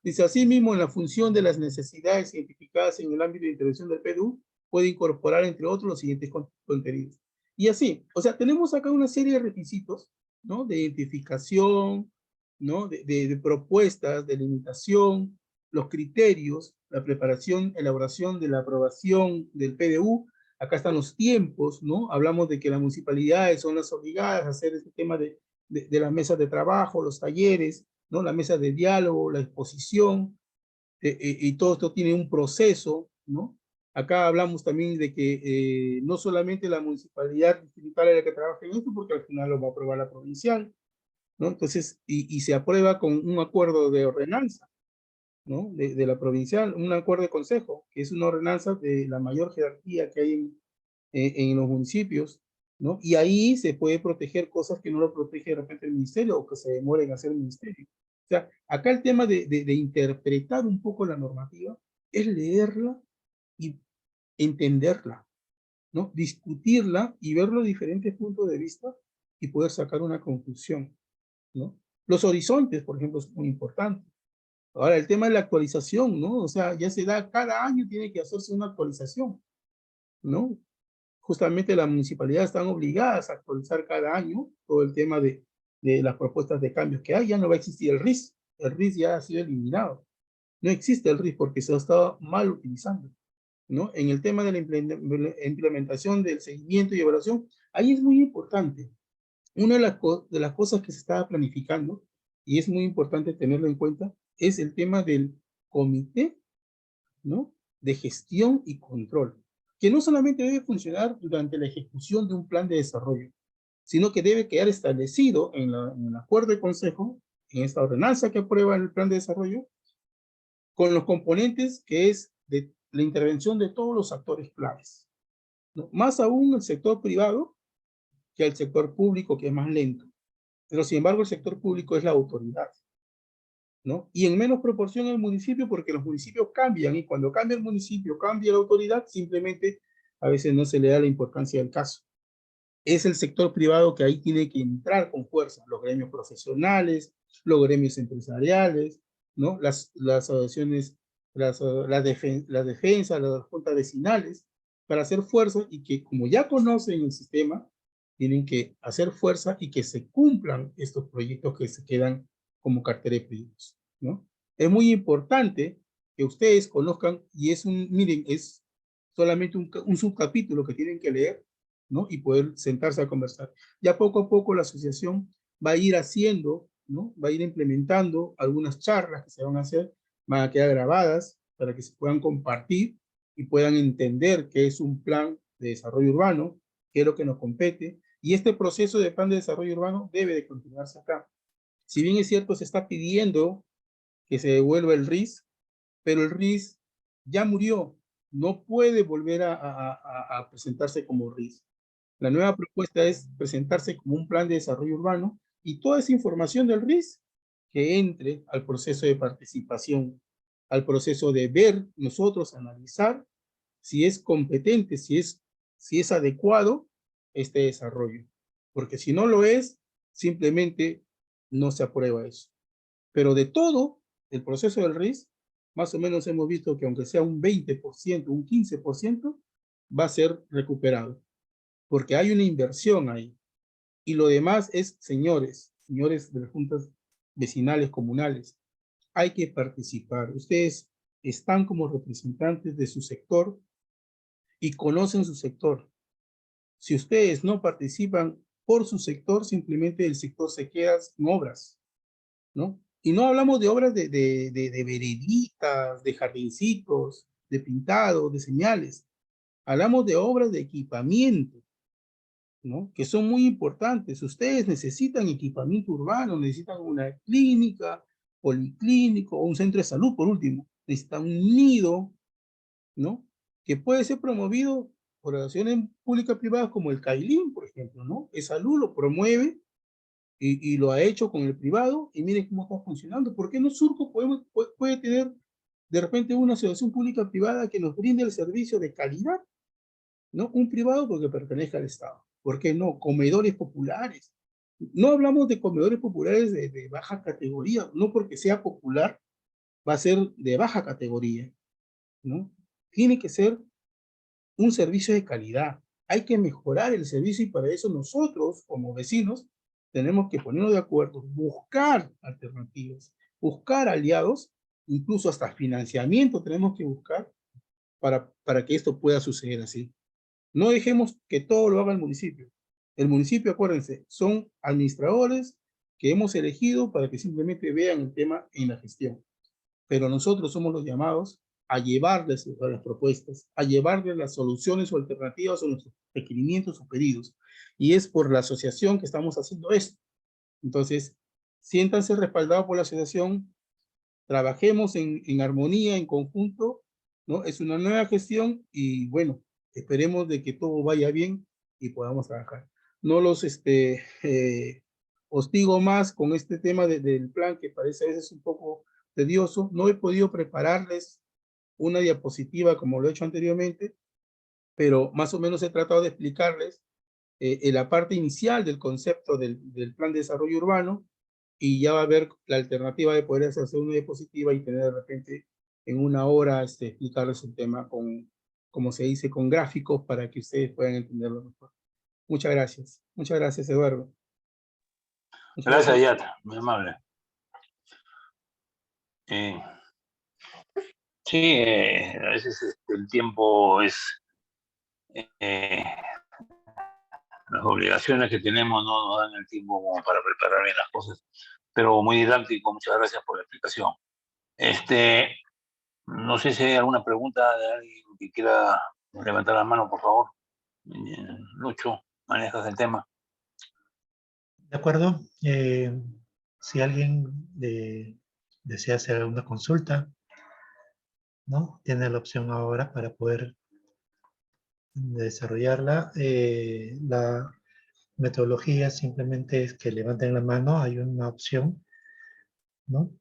Dice, asimismo, en la función de las necesidades identificadas en el ámbito de intervención del PDU, puede incorporar, entre otros, los siguientes contenidos. Y así, o sea, tenemos acá una serie de requisitos, ¿no? De identificación, ¿no? De propuestas, de limitación, los criterios, la preparación, elaboración de la aprobación del PDU. Acá están los tiempos, ¿no? Hablamos de que las municipalidades son las obligadas a hacer este tema de las mesas de trabajo, los talleres, ¿no? La mesa de diálogo, la exposición, y todo esto tiene un proceso, ¿no? Acá hablamos también de que no solamente la municipalidad distrital es la que trabaja en esto, porque al final lo va a aprobar la provincial, ¿no? Entonces, y se aprueba con un acuerdo de ordenanza, ¿no? De la provincial, un acuerdo de consejo, que es una ordenanza de la mayor jerarquía que hay en los municipios, ¿no? Y ahí se puede proteger cosas que no lo protege de repente el ministerio o que se demora en hacer el ministerio. O sea, acá el tema de interpretar un poco la normativa es leerla y entenderla, ¿no? Discutirla y ver los diferentes puntos de vista y poder sacar una conclusión, ¿no? Los horizontes, por ejemplo, es muy importante. Ahora, el tema de la actualización, ¿no? O sea, ya se da, cada año tiene que hacerse una actualización, ¿no? Justamente las municipalidades están obligadas a actualizar cada año todo el tema de las propuestas de cambios que hay. Ya no va a existir el RIS. El RIS ya ha sido eliminado. No existe el RIS porque se ha estado mal utilizando, ¿no? En el tema de la implementación del seguimiento y evaluación, ahí es muy importante. Una de las cosas que se estaba planificando, y es muy importante tenerlo en cuenta, es el tema del comité, ¿no? De gestión y control, que no solamente debe funcionar durante la ejecución de un plan de desarrollo, sino que debe quedar establecido en el acuerdo de consejo, en esta ordenanza que aprueba el plan de desarrollo, con los componentes que es de la intervención de todos los actores claves, ¿no? Más aún el sector privado que el sector público, que es más lento. Pero sin embargo el sector público es la autoridad, ¿no? Y en menos proporción el municipio, porque los municipios cambian, y cuando cambia el municipio, cambia la autoridad, simplemente a veces no se le da la importancia del caso. Es el sector privado que ahí tiene que entrar con fuerza, los gremios profesionales, los gremios empresariales, ¿no? Las asociaciones, las defensas, las juntas vecinales, para hacer fuerza y que como ya conocen el sistema, tienen que hacer fuerza y que se cumplan estos proyectos que se quedan como cartera de proyectos, ¿no? Es muy importante que ustedes conozcan, y miren, es solamente un subcapítulo que tienen que leer, ¿no? Y poder sentarse a conversar. Ya poco a poco la asociación va a ir haciendo, ¿no? Va a ir implementando algunas charlas que se van a hacer, van a quedar grabadas para que se puedan compartir y puedan entender qué es un plan de desarrollo urbano, qué es lo que nos compete, y este proceso de plan de desarrollo urbano debe de continuarse acá. Si bien es cierto, se está pidiendo que se devuelva el RIS, pero el RIS ya murió, no puede volver a presentarse como RIS. La nueva propuesta es presentarse como un plan de desarrollo urbano y toda esa información del RIS que entre al proceso de participación, al proceso de ver nosotros, analizar si es competente, si es adecuado este desarrollo. Porque si no lo es, simplemente no se aprueba eso. Pero de todo el proceso del RIS, más o menos hemos visto que aunque sea un 20%, un 15%, va a ser recuperado, porque hay una inversión ahí. Y lo demás es, señores de las juntas vecinales, comunales, hay que participar. Ustedes están como representantes de su sector y conocen su sector. Si ustedes no participan por su sector, simplemente el sector se queda sin obras, ¿no? Y no hablamos de obras de vereditas, de jardincitos, de pintados, de señales. Hablamos de obras de equipamiento, ¿no? Que son muy importantes. Ustedes necesitan equipamiento urbano, necesitan una clínica, policlínico o un centro de salud, por último. Necesitan un nido, ¿no? Que puede ser promovido por relaciones públicas privadas como el CAILIN, por ejemplo, ¿no? El salud lo promueve y lo ha hecho con el privado y miren cómo está funcionando. ¿Por qué no Surco puede tener de repente una asociación pública privada que nos brinde el servicio de calidad? ¿No? Un privado porque pertenezca al Estado. ¿Por qué no? Comedores populares. No hablamos de comedores populares de baja categoría, no porque sea popular va a ser de baja categoría, ¿no? Tiene que ser un servicio de calidad. Hay que mejorar el servicio y para eso nosotros, como vecinos, tenemos que ponernos de acuerdo, buscar alternativas, buscar aliados, incluso hasta financiamiento tenemos que buscar para que esto pueda suceder así. No dejemos que todo lo haga el municipio. El municipio, acuérdense, son administradores que hemos elegido para que simplemente vean el tema en la gestión. Pero nosotros somos los llamados a llevarles las propuestas, a llevarles las soluciones o alternativas o nuestros requerimientos o pedidos. Y es por la asociación que estamos haciendo esto. Entonces, siéntanse respaldados por la asociación, trabajemos en armonía, en conjunto, ¿no? Es una nueva gestión y bueno, esperemos de que todo vaya bien y podamos trabajar. No los hostigo más con este tema del plan que parece a veces un poco tedioso. No he podido prepararles una diapositiva como lo he hecho anteriormente, pero más o menos he tratado de explicarles en la parte inicial del concepto del plan de desarrollo urbano y ya va a haber la alternativa de poder hacer una diapositiva y tener de repente en una hora explicarles el tema con, como se dice, con gráficos para que ustedes puedan entenderlo mejor. Muchas gracias Eduardo. Muchas Gracias, gracias. Yata, muy amable. Sí, a veces el tiempo es... las obligaciones que tenemos no nos dan el tiempo como para preparar bien las cosas, pero muy didáctico, muchas gracias por la explicación. No sé si hay alguna pregunta de alguien que quiera levantar la mano, por favor. Lucho, manejas el tema. De acuerdo. Si alguien desea hacer alguna consulta, ¿no? Tiene la opción ahora para poder desarrollarla. La metodología simplemente es que levanten la mano. Hay una opción, ¿no?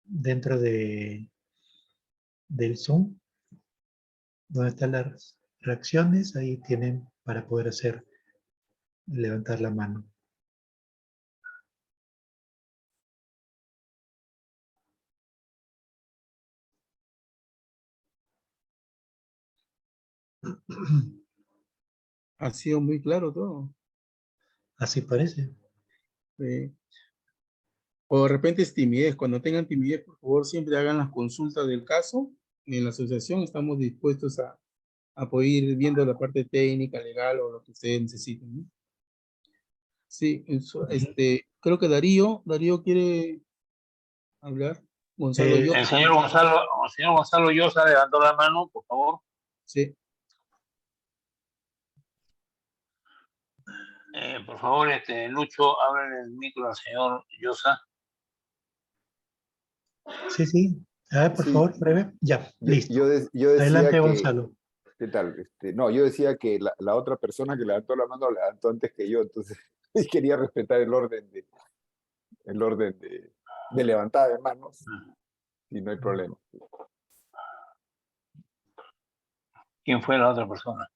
Dentro del Zoom, donde están las reacciones, ahí tienen para poder hacer levantar la mano. Ha sido muy claro todo. Así parece. O de repente es timidez. Cuando tengan timidez, por favor, siempre hagan las consultas del caso. En la asociación estamos dispuestos a poder ir viendo la parte técnica, legal o lo que ustedes necesiten, ¿no? Sí, creo que Darío quiere hablar. Gonzalo, yo. El señor Gonzalo Llosa levantó la mano, por favor. Sí. Por favor, Lucho, abre el micro al señor Llosa. Sí, sí. A ver, por Sí. favor, breve. Ya, listo. Yo decía Adelante, que, Gonzalo. ¿qué tal? No, yo decía que la otra persona que levantó la mano la levantó antes que yo, entonces quería respetar el orden de levantada de manos y no hay problema. ¿Quién fue la otra persona?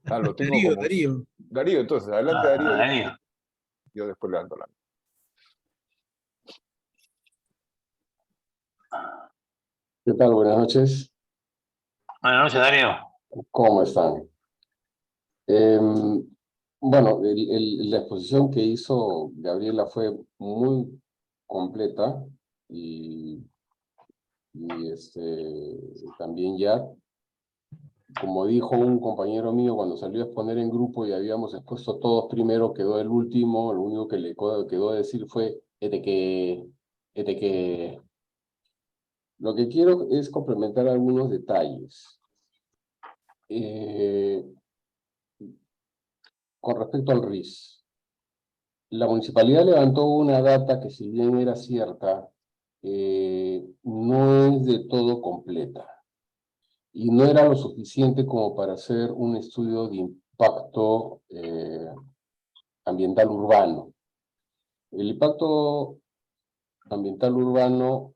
Lo tengo Darío. Darío, entonces, adelante Darío. Darío. Yo después levanto la mano. ¿Qué tal? Buenas noches. Buenas noches, Darío. ¿Cómo están? Bueno, la exposición que hizo Gabriela fue muy completa y también ya, como dijo un compañero mío cuando salió a exponer en grupo y habíamos expuesto todos primero, quedó el último, lo único que le quedó decir fue que. Lo que quiero es complementar algunos detalles. Con respecto al RIS, la municipalidad levantó una data que, si bien era cierta, no es de todo completa y no era lo suficiente como para hacer un estudio de impacto ambiental urbano. El impacto ambiental urbano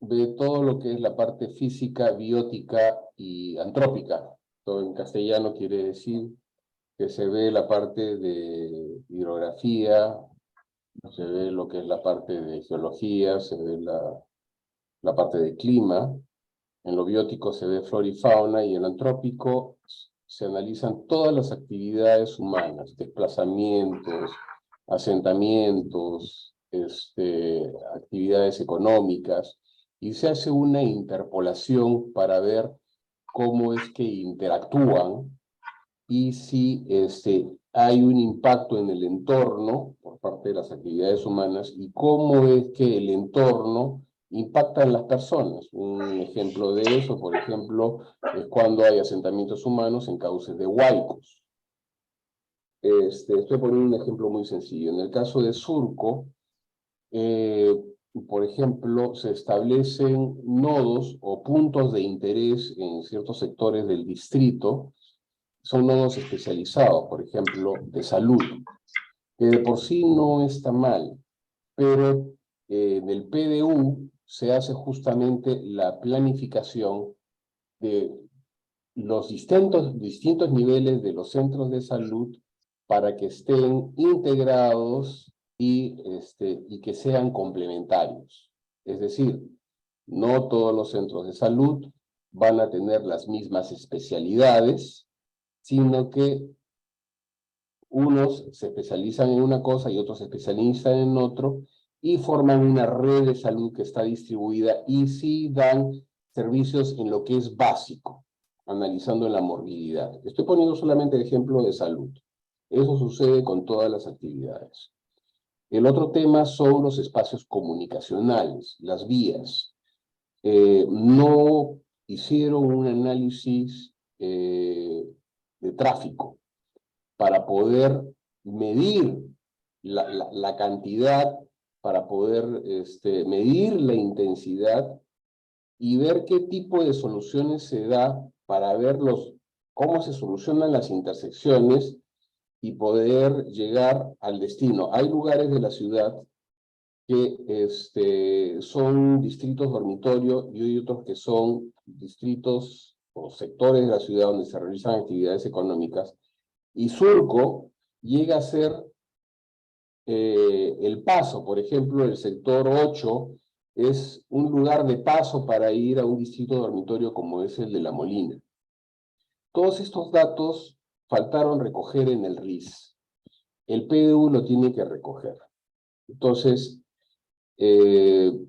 ve todo lo que es la parte física, biótica y antrópica. Todo en castellano quiere decir que se ve la parte de hidrografía, se ve lo que es la parte de geología, se ve la parte de clima. En lo biótico se ve flora y fauna, y en lo antrópico se analizan todas las actividades humanas, desplazamientos, asentamientos, actividades económicas, y se hace una interpolación para ver cómo es que interactúan y si hay un impacto en el entorno por parte de las actividades humanas y cómo es que el entorno impacta en las personas. Un ejemplo de eso, por ejemplo, es cuando hay asentamientos humanos en cauces de huaicos. Estoy poniendo un ejemplo muy sencillo. En el caso de Surco, por ejemplo, se establecen nodos o puntos de interés en ciertos sectores del distrito. Son nodos especializados, por ejemplo, de salud, que de por sí no está mal, pero en el PDU se hace justamente la planificación de los distintos niveles de los centros de salud para que estén integrados y que sean complementarios. Es decir, no todos los centros de salud van a tener las mismas especialidades, sino que unos se especializan en una cosa y otros se especializan en otro, y forman una red de salud que está distribuida y sí dan servicios en lo que es básico, analizando la morbilidad. Estoy poniendo solamente el ejemplo de salud. Eso sucede con todas las actividades. El otro tema son los espacios comunicacionales, las vías. No hicieron un análisis de tráfico para poder medir la cantidad, para poder medir la intensidad y ver qué tipo de soluciones se da para ver cómo se solucionan las intersecciones y poder llegar al destino. Hay lugares de la ciudad que son distritos dormitorio y hay otros que son distritos o sectores de la ciudad donde se realizan actividades económicas, y Surco llega a ser el paso. Por ejemplo, el sector 8 es un lugar de paso para ir a un distrito dormitorio como es el de La Molina. Todos estos datos faltaron recoger en el RIS. El PDU lo tiene que recoger. Entonces, el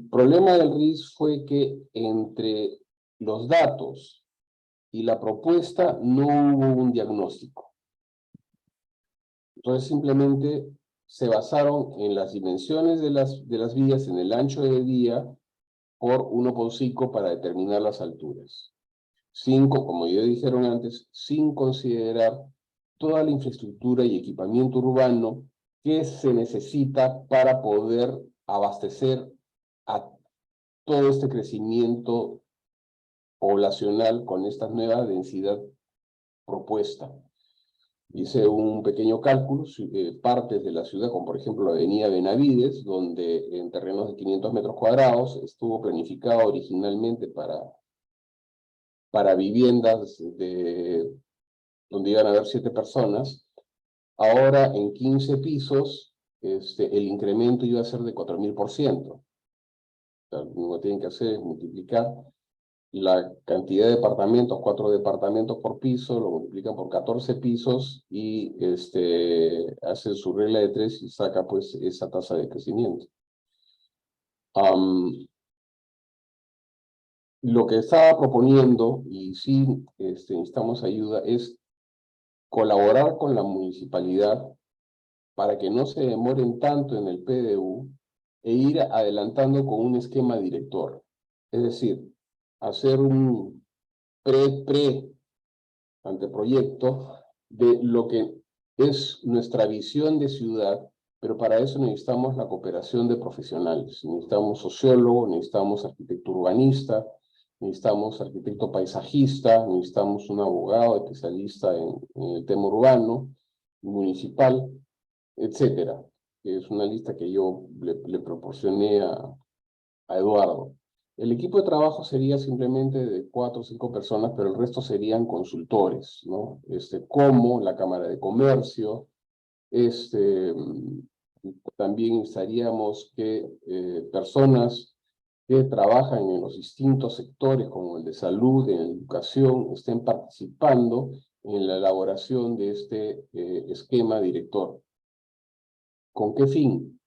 problema del RIS fue que entre los datos y la propuesta no hubo un diagnóstico. Entonces simplemente se basaron en las dimensiones de las vías, en el ancho de vía, por 1,5 para determinar las alturas. 5, como ya dijeron antes, sin considerar toda la infraestructura y equipamiento urbano que se necesita para poder abastecer a todo este crecimiento poblacional con esta nueva densidad propuesta. Hice un pequeño cálculo, partes de la ciudad, como por ejemplo la avenida Benavides, donde en terrenos de 500 metros cuadrados estuvo planificado originalmente para viviendas donde iban a haber 7 personas. Ahora en 15 pisos el incremento iba a ser de 4000%. Lo único que tienen que hacer es multiplicar la cantidad de departamentos, 4 departamentos por piso, lo multiplican por 14 pisos y hacen su regla de 3 y saca pues esa tasa de crecimiento. Lo que estaba proponiendo, y sí necesitamos ayuda, es colaborar con la municipalidad para que no se demoren tanto en el PDU e ir adelantando con un esquema director. Es decir, hacer un anteproyecto de lo que es nuestra visión de ciudad, pero para eso necesitamos la cooperación de profesionales. Necesitamos sociólogo, necesitamos arquitecto urbanista, necesitamos arquitecto paisajista, necesitamos un abogado especialista en el tema urbano, municipal, etcétera. Es una lista que yo le proporcioné a Eduardo. El equipo de trabajo sería simplemente de 4 o 5 personas, pero el resto serían consultores, ¿no? Como la Cámara de Comercio, también necesitaríamos que personas que trabajan en los distintos sectores, como el de salud, en educación, estén participando en la elaboración de este esquema director. ¿Con qué fin?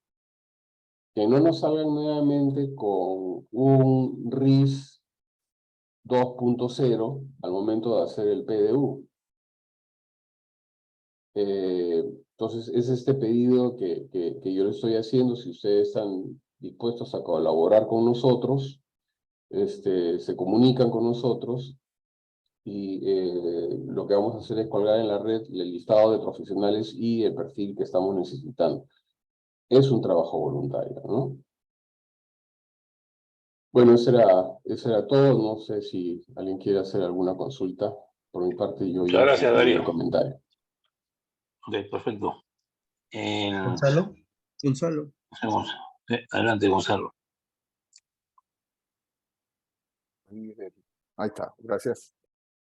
Que no nos salgan nuevamente con un RIS 2.0 al momento de hacer el PDU. Entonces, es este pedido que yo le estoy haciendo. Si ustedes están dispuestos a colaborar con nosotros, se comunican con nosotros y lo que vamos a hacer es colgar en la red el listado de profesionales y el perfil que estamos necesitando. Es un trabajo voluntario, ¿no? Bueno, eso era todo. No sé si alguien quiere hacer alguna consulta. Por mi parte, yo Muchas ya gracias, concluí el Darío. comentario. Ok, perfecto. Gonzalo. Gonzalo. Hacemos. Adelante, Gonzalo. Ahí está, gracias.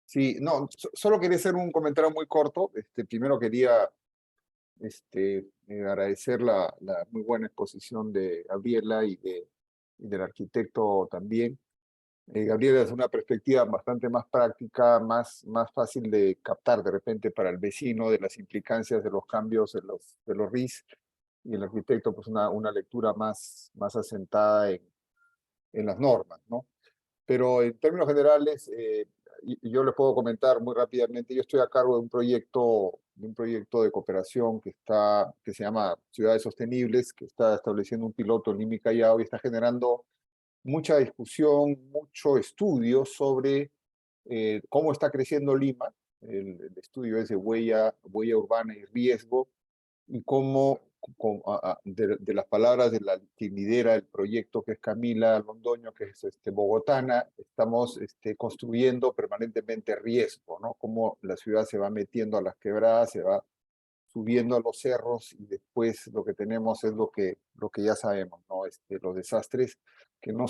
Sí, no, solo quería hacer un comentario muy corto. Primero quería agradecer la muy buena exposición de Gabriela y del arquitecto también. Gabriela es una perspectiva bastante más práctica, más fácil de captar de repente para el vecino de las implicancias de los cambios de los RIS, y el arquitecto pues una lectura más asentada en las normas, ¿no? Pero en términos generales, yo les puedo comentar muy rápidamente. Yo estoy a cargo de un proyecto de cooperación que se llama Ciudades Sostenibles, que está estableciendo un piloto en Lima y Callao y está generando mucha discusión, mucho estudio sobre cómo está creciendo Lima. El estudio es de huella urbana y riesgo, y cómo de las palabras de la que lidera el proyecto, que es Camila Londoño, que es bogotana, estamos construyendo permanentemente riesgo, ¿no? Cómo la ciudad se va metiendo a las quebradas, se va subiendo a los cerros, y después lo que tenemos es lo que ya sabemos, ¿no? Los desastres que no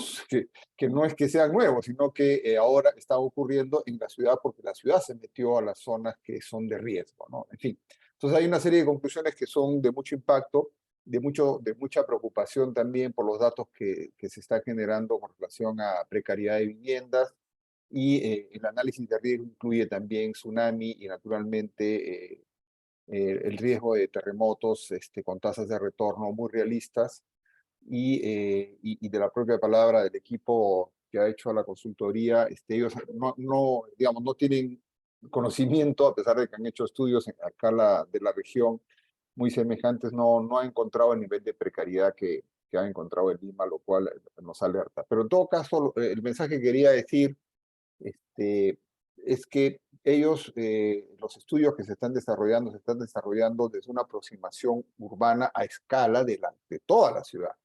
es que sean nuevos, sino que ahora está ocurriendo en la ciudad porque la ciudad se metió a las zonas que son de riesgo, ¿no? En fin, entonces hay una serie de conclusiones que son de mucho impacto, de mucha preocupación también por los datos que se están generando con relación a precariedad de viviendas, y el análisis de riesgo incluye también tsunami y naturalmente el riesgo de terremotos con tasas de retorno muy realistas, y de la propia palabra del equipo que ha hecho la consultoría. Ellos digamos, no tienen conocimiento, a pesar de que han hecho estudios acá de la región muy semejantes, no ha encontrado el nivel de precariedad que ha encontrado en Lima, lo cual nos alerta. Pero en todo caso, el mensaje que quería decir es que ellos, los estudios que se están desarrollando desde una aproximación urbana a escala de toda la ciudad.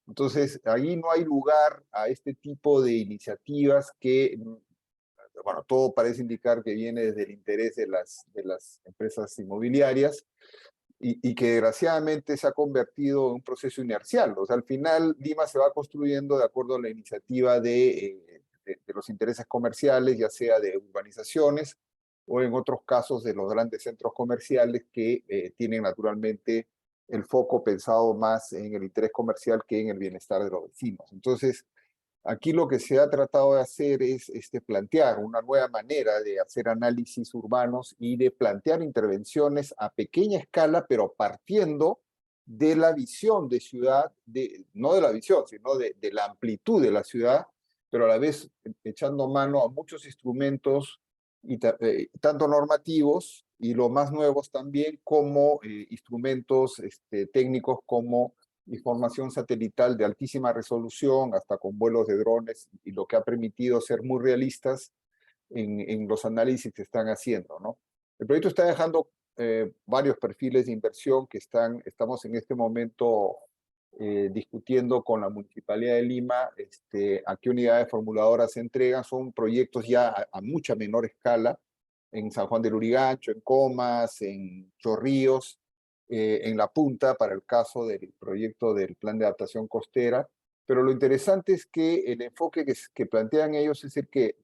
Entonces, ahí no hay lugar a este tipo de iniciativas que, bueno, todo parece indicar que viene desde el interés de las empresas inmobiliarias, y que desgraciadamente se ha convertido en un proceso inercial. O sea, al final Lima se va construyendo de acuerdo a la iniciativa de los intereses comerciales, ya sea de urbanizaciones o en otros casos de los grandes centros comerciales que tienen naturalmente el foco pensado más en el interés comercial que en el bienestar de los vecinos. Entonces, Aquí lo que se ha tratado de hacer es plantear una nueva manera de hacer análisis urbanos y de plantear intervenciones a pequeña escala, pero partiendo de la visión de ciudad, no de la visión, sino de la amplitud de la ciudad, pero a la vez echando mano a muchos instrumentos, tanto normativos y los más nuevos también, como instrumentos técnicos como información satelital de altísima resolución, hasta con vuelos de drones, y lo que ha permitido ser muy realistas en los análisis que están haciendo, ¿no? El proyecto está dejando varios perfiles de inversión que estamos en este momento discutiendo con la Municipalidad de Lima a qué unidades formuladoras se entregan. Son proyectos ya a mucha menor escala, en San Juan del Lurigancho, en Comas, en Chorrillos, en La Punta, para el caso del proyecto del Plan de Adaptación Costera. Pero lo interesante es que el enfoque que plantean ellos es el que,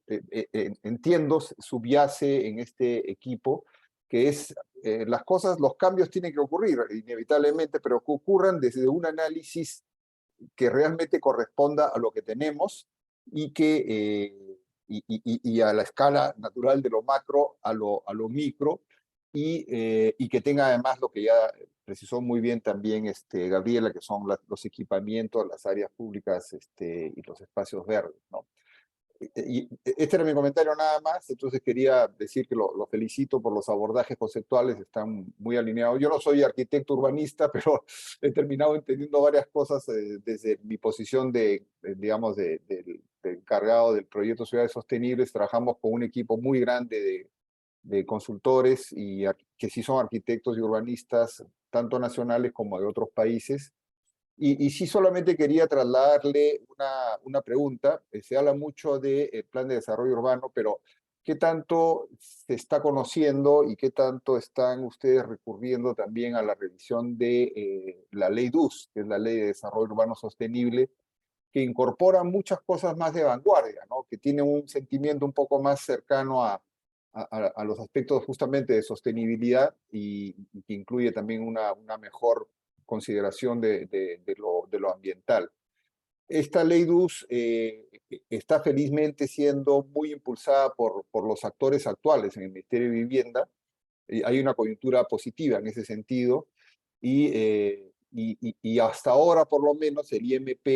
entiendo, subyace en este equipo, que es las cosas, los cambios tienen que ocurrir inevitablemente, pero que ocurran desde un análisis que realmente corresponda a lo que tenemos y que y a la escala natural de lo macro a lo micro, y que tenga además lo que ya precisó muy bien también Gabriela, que son los equipamientos, las áreas públicas y los espacios verdes, ¿no? Y este era mi comentario nada más, entonces quería decir que lo felicito por los abordajes conceptuales, están muy alineados. Yo no soy arquitecto urbanista, pero he terminado entendiendo varias cosas desde mi posición digamos, de encargado del proyecto Ciudades Sostenibles. Trabajamos con un equipo muy grande de consultores que sí son arquitectos y urbanistas, tanto nacionales como de otros países. Y sí solamente quería trasladarle una pregunta. Se habla mucho del plan de desarrollo urbano, pero ¿qué tanto se está conociendo y qué tanto están ustedes recurriendo también a la revisión de la ley DUS, que es la Ley de Desarrollo Urbano Sostenible, que incorpora muchas cosas más de vanguardia, ¿no? Que tiene un sentimiento un poco más cercano a los aspectos justamente de sostenibilidad y que incluye también una mejor consideración de lo ambiental? Esta ley DUS está felizmente siendo muy impulsada por los actores actuales en el Ministerio de Vivienda. Hay una coyuntura positiva en ese sentido, y hasta ahora por lo menos el IMP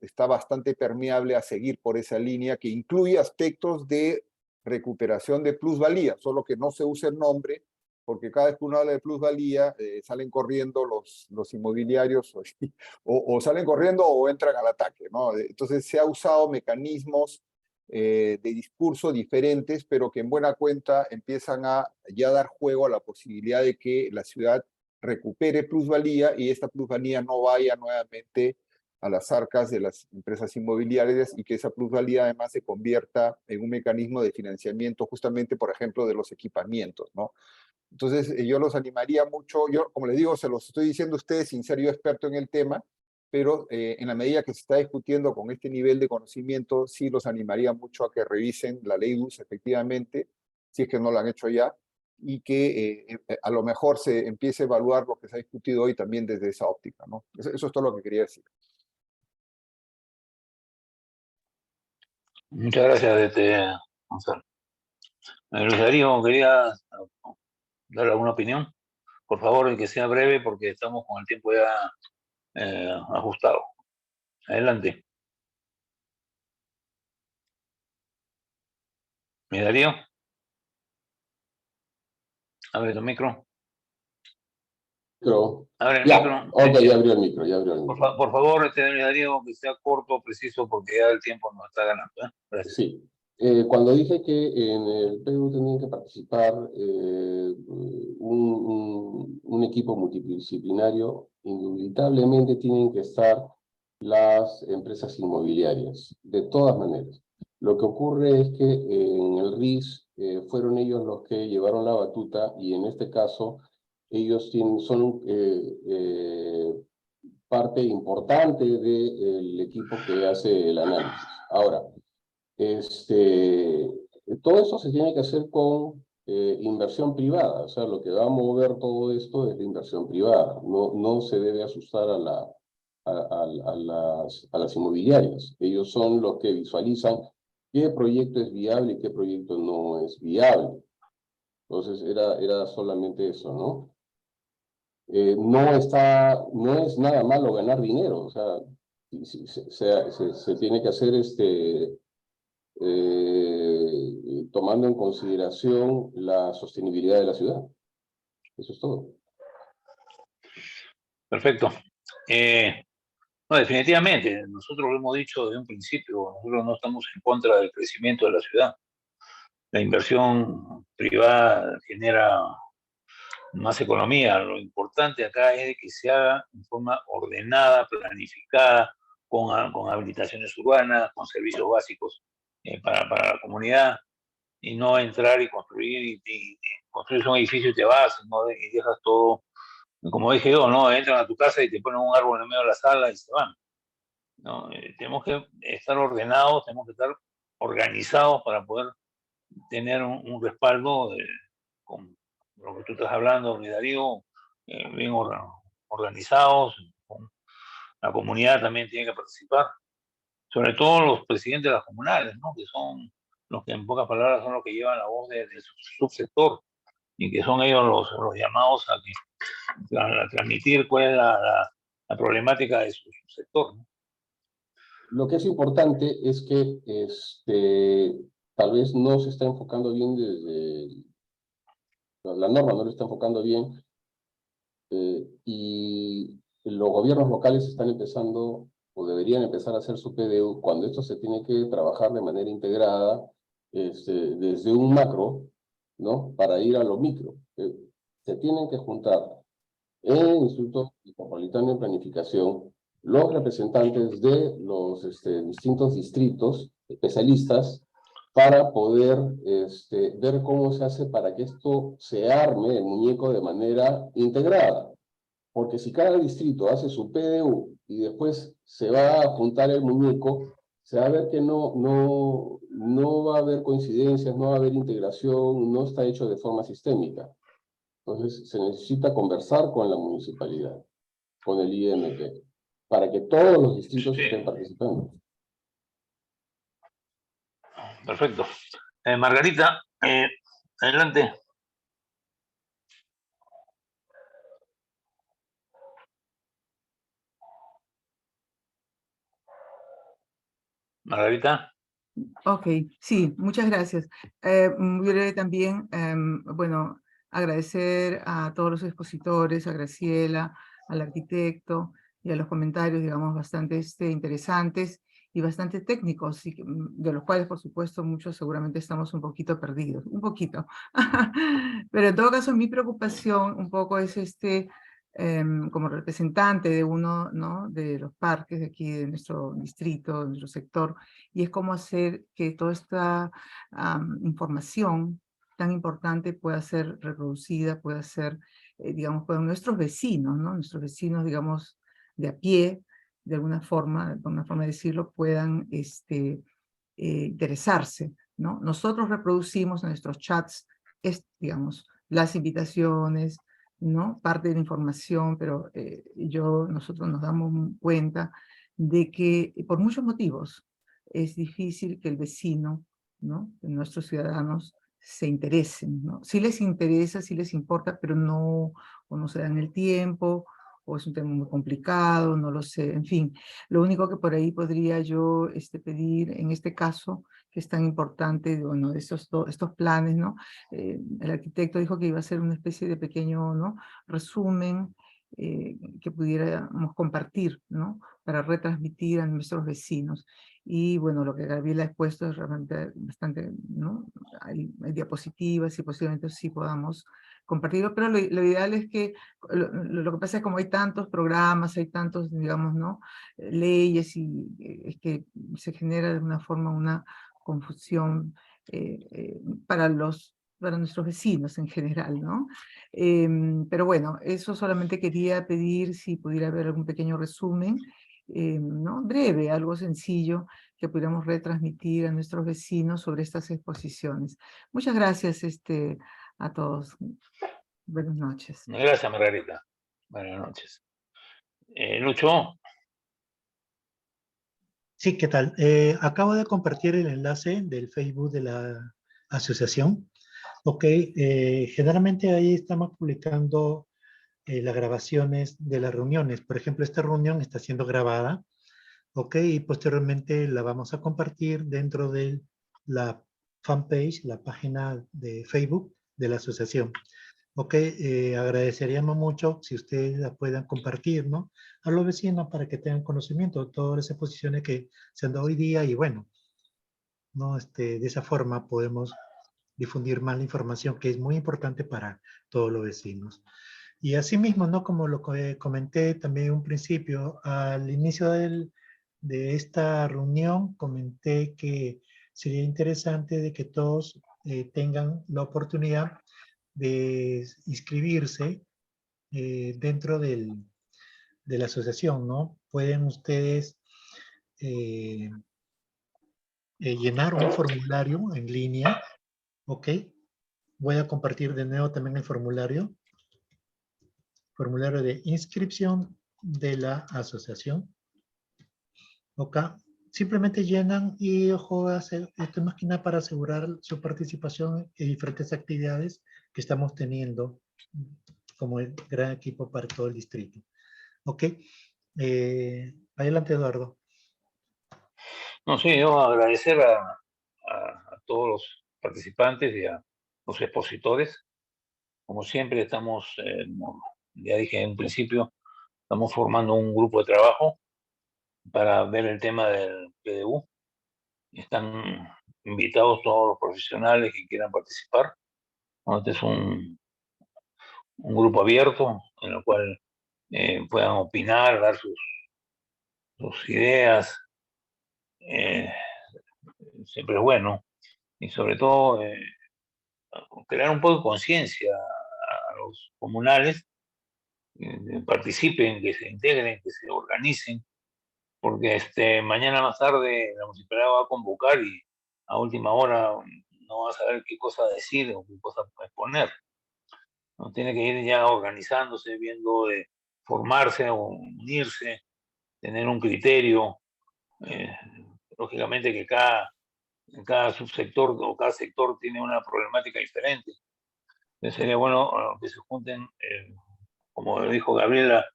está bastante permeable a seguir por esa línea, que incluye aspectos de recuperación de plusvalía, solo que no se usa el nombre, porque cada vez que uno habla de plusvalía salen corriendo los inmobiliarios o salen corriendo o entran al ataque, ¿no? Entonces se ha usado mecanismos de discurso diferentes, pero que en buena cuenta empiezan a ya dar juego a la posibilidad de que la ciudad recupere plusvalía y esta plusvalía no vaya nuevamente a las arcas de las empresas inmobiliarias, y que esa plusvalía además se convierta en un mecanismo de financiamiento justamente, por ejemplo, de los equipamientos, ¿no? Entonces, yo los animaría mucho. Yo, como les digo, se los estoy diciendo a ustedes sin ser yo experto en el tema, pero en la medida que se está discutiendo con este nivel de conocimiento, sí los animaría mucho a que revisen la ley DUS efectivamente, si es que no lo han hecho ya, y que a lo mejor se empiece a evaluar lo que se ha discutido hoy también desde esa óptica, ¿no? Eso es todo lo que quería decir. Muchas gracias, Gonzalo. Luis Darío, ¿quería dar alguna opinión? Por favor, el que sea breve, porque estamos con el tiempo ya ajustado. Adelante. ¿Mi Darío? Abre tu micro. Abre el micro. Ok, ya abrió el micro, ya abrió el micro. Por favor, mi Darío, que sea corto, preciso, porque ya el tiempo nos está ganando. Gracias. Sí. Cuando dije que en el PDU tenían que participar un equipo multidisciplinario, indubitablemente tienen que estar las empresas inmobiliarias, de todas maneras. Lo que ocurre es que en el RIS fueron ellos los que llevaron la batuta, y en este caso ellos son parte importante del equipo que hace el análisis. Ahora, todo eso se tiene que hacer con inversión privada. O sea, lo que va a mover todo esto es la inversión privada. No se debe asustar a las inmobiliarias. Ellos son los que visualizan qué proyecto es viable y qué proyecto no es viable. Entonces era solamente eso, ¿no? No es nada malo ganar dinero, o sea, se tiene que hacer tomando en consideración la sostenibilidad de la ciudad. Eso es todo. Perfecto. No, definitivamente, nosotros lo hemos dicho desde un principio, nosotros no estamos en contra del crecimiento de la ciudad. La inversión privada genera más economía. Lo importante acá es de que se haga en forma ordenada, planificada, con habilitaciones urbanas, con servicios básicos para la comunidad, y no entrar y construir, y construir un edificio y te vas, ¿no? Y dejas todo, como dije yo, ¿no? Entran a tu casa y te ponen un árbol en el medio de la sala y se van, ¿no? Tenemos que estar ordenados, tenemos que estar organizados para poder tener un respaldo con lo que tú estás hablando, Darío, bien organizados. La comunidad también tiene que participar, sobre todo los presidentes de las comunales, ¿no? Que son los que en pocas palabras son los que llevan la voz de su subsector, y que son ellos los llamados a transmitir cuál es la problemática de su subsector, ¿no? Lo que es importante es que tal vez no se está enfocando bien la norma no lo está enfocando bien, y los gobiernos locales están empezando o deberían empezar a hacer su PDU cuando esto se tiene que trabajar de manera integrada, desde un macro, ¿no? Para ir a lo micro. Se tienen que juntar en el Instituto Metropolitano de Planificación los representantes de los distintos distritos, especialistas, para poder ver cómo se hace para que esto se arme el muñeco de manera integrada. Porque si cada distrito hace su PDU y después se va a juntar el muñeco, se va a ver que no va a haber coincidencias, no va a haber integración, no está hecho de forma sistémica. Entonces se necesita conversar con la municipalidad, con el IMP, para que todos los distritos estén participando. Perfecto. Margarita, adelante. Margarita. Ok, sí, muchas gracias. Yo le también, bueno, agradecer a todos los expositores, a Graciela, al arquitecto y a los comentarios, digamos, bastante interesantes y bastante técnicos, y de los cuales, por supuesto, muchos seguramente estamos un poquito perdidos, un poquito. Pero en todo caso, mi preocupación un poco es como representante de uno, ¿no?, de los parques de aquí, de nuestro distrito, de nuestro sector, y es cómo hacer que toda esta información tan importante pueda ser reproducida, pueda ser, digamos, por nuestros vecinos, ¿no? Nuestros vecinos, digamos, de a pie, de alguna forma de decirlo, puedan interesarse, ¿no? Nosotros reproducimos en nuestros chats, digamos, las invitaciones, ¿no? Parte de la información, pero nosotros nos damos cuenta de que por muchos motivos es difícil que el vecino, ¿no?, que nuestros ciudadanos se interesen, ¿no? Sí les interesa, sí les importa, pero no, o no se dan el tiempo, o es un tema muy complicado, no lo sé, en fin. Lo único que por ahí podría yo pedir en este caso, que es tan importante, bueno, estos planes, ¿no? El arquitecto dijo que iba a hacer una especie de pequeño, ¿no?, resumen que pudiéramos compartir, ¿no?, para retransmitir a nuestros vecinos. Y bueno, lo que Gabriela ha expuesto es realmente bastante, ¿no? Hay diapositivas y posiblemente sí podamos compartirlo, pero lo ideal es que, lo que pasa es que como hay tantos programas, hay tantos, digamos, ¿no?, leyes, y es que se genera de alguna forma una confusión para nuestros vecinos en general, ¿no? Pero bueno, eso solamente quería pedir si pudiera haber algún pequeño resumen, ¿no?, breve, algo sencillo, que pudiéramos retransmitir a nuestros vecinos sobre estas exposiciones. Muchas gracias a todos. Buenas noches. Gracias, Margarita. Buenas noches. Lucho. Sí, ¿qué tal? Acabo de compartir el enlace del Facebook de la asociación. Ok, generalmente ahí estamos publicando las grabaciones de las reuniones. Por ejemplo, esta reunión está siendo grabada, ok, y posteriormente la vamos a compartir dentro de la fanpage, la página de Facebook de la asociación. Ok, agradeceríamos mucho si ustedes la puedan compartir, ¿no? A los vecinos para que tengan conocimiento de todas esas posiciones que se han dado hoy día y bueno, ¿no? De esa forma podemos difundir más la información que es muy importante para todos los vecinos. Y asimismo, ¿no? Como lo comenté también en un principio, al inicio de esta reunión, comenté que sería interesante de que todos tengan la oportunidad de inscribirse dentro de la asociación, ¿no? Pueden ustedes eh, llenar un formulario en línea, ¿ok? Voy a compartir de nuevo también el formulario de inscripción de la asociación. ¿Ok? Simplemente llenan y ojo, esto es más que nada para asegurar su participación en diferentes actividades que estamos teniendo como el gran equipo para todo el distrito. ¿Ok? Adelante, Eduardo. No, sí, yo agradecer a todos los participantes y a los expositores. Como siempre estamos, ya dije en un principio, estamos formando un grupo de trabajo para ver el tema del PDU. Están invitados todos los profesionales que quieran participar. Este es un grupo abierto en el cual puedan opinar, dar sus ideas. Siempre es bueno. Y sobre todo, crear un poco de conciencia a los comunales, participen, que se integren, que se organicen, porque mañana más tarde la municipalidad va a convocar y a última hora no va a saber qué cosa decir o qué cosa exponer. ¿No? Tiene que ir ya organizándose, viendo de formarse o unirse, tener un criterio. eh, Lógicamente que cada subsector o cada sector tiene una problemática diferente. Entonces sería bueno que se junten, como dijo Gabriela,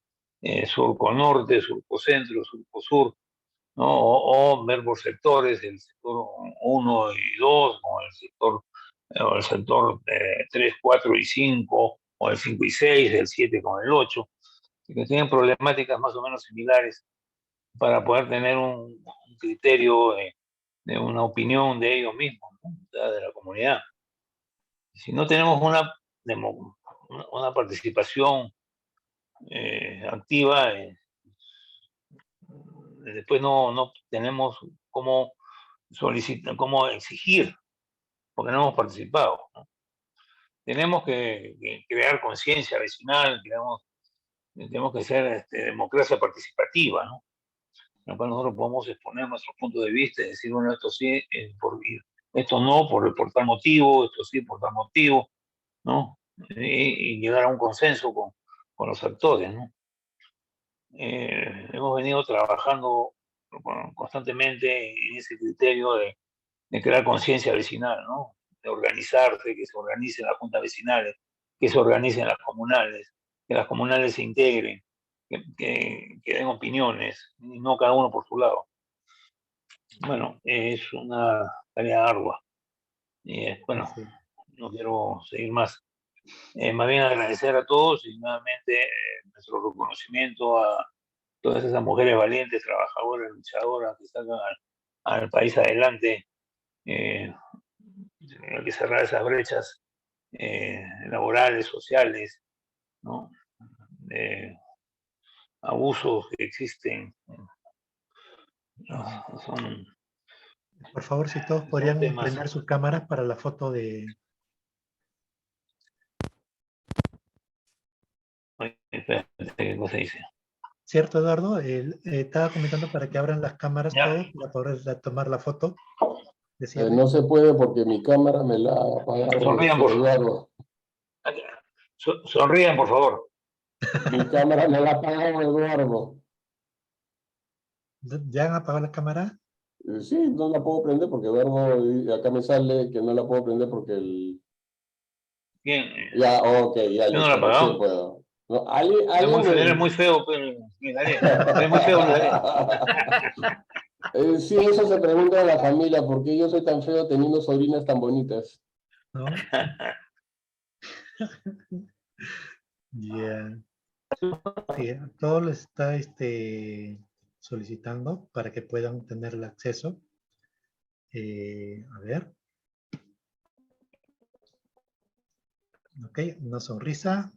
surco norte, surco centro, surco sur, ¿no? O ver por sectores, el sector 1 y 2, o el sector 3, 4 y 5, o el 5 y 6, el 7 con el 8, que tienen problemáticas más o menos similares para poder tener un criterio de una opinión de ellos mismos, ¿no? De la comunidad. Si no tenemos una participación activa, después no tenemos cómo solicitar, cómo exigir, porque no hemos participado, ¿no? Tenemos que crear conciencia vecinal, tenemos que hacer democracia participativa, ¿no? En la cual nosotros podemos exponer nuestro punto de vista y decir, bueno, esto sí, esto no, por tal motivo, esto sí, por tal motivo, ¿no? Y llegar a un consenso con los actores, ¿no? Hemos venido trabajando constantemente en ese criterio de crear conciencia vecinal, ¿no? De organizarse, que se organicen las juntas vecinales, que se organicen las comunales, que las comunales se integren, que den opiniones, y no cada uno por su lado. Bueno, es una tarea ardua. Bueno, Sí. no quiero seguir más. Más bien agradecer a todos y nuevamente nuestro reconocimiento a todas esas mujeres valientes, trabajadoras, luchadoras que sacan al país adelante. Hay que cerrar esas brechas laborales, sociales, ¿no? Abusos que existen. Son Por favor, si todos podrían temas. prender sus cámaras para la foto de... ¿Qué cosa dice? ¿Cierto, Eduardo? Estaba comentando para que abran las cámaras Ya. todos para poder tomar la foto. No se puede porque mi cámara me la ha apagado. Sonrían, por favor. Eduardo. Sonrían, por favor. Mi cámara me la ha apagado, Eduardo. ¿Ya han apagado la cámara? Sí, no la puedo prender porque Eduardo, acá me sale que no la puedo prender porque el... Bien, Ya, ok, ya, yo no la he listo, recién apagado. puedo. No, alguien Eres muy feo, pero eres muy feo, Luis Daniel. Sí, eso se pregunta a la familia, ¿por qué yo soy tan feo teniendo sobrinas tan bonitas? ¿No? Ya. Sí, a todos les está solicitando para que puedan tener el acceso. A ver. Ok, una sonrisa.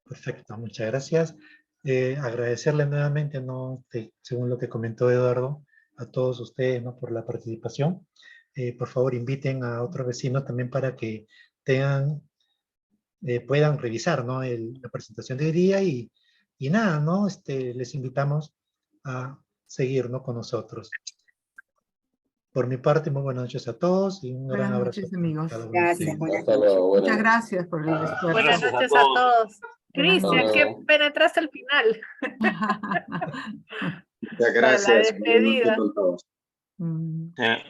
Perfecto, muchas gracias. Agradecerle nuevamente, ¿no? Según lo que comentó Eduardo, a todos ustedes, ¿no? Por la participación. Por favor, inviten a otros vecinos también para que tengan, puedan revisar, ¿no? La presentación de hoy día y nada, ¿no? Les invitamos a seguir, ¿no? Con nosotros. Por mi parte, muy buenas noches a todos y un gran Buenas abrazo noches, a amigos. cada uno de Gracias, ustedes. buenas Hasta noches. luego, buenas Muchas noches. gracias por el esfuerzo. Buenas Gracias a noches a todos. todos. Buenas Cristian, noches. qué pena entraste al final Muchas para la gracias. Buenas noches despedida. con todos. Mm, Eh,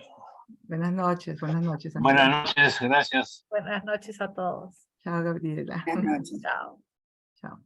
buenas noches, amigos. Buenas noches, gracias. Buenas noches a todos. Chao, Gabriela. Buenas noches. Chao. Chao.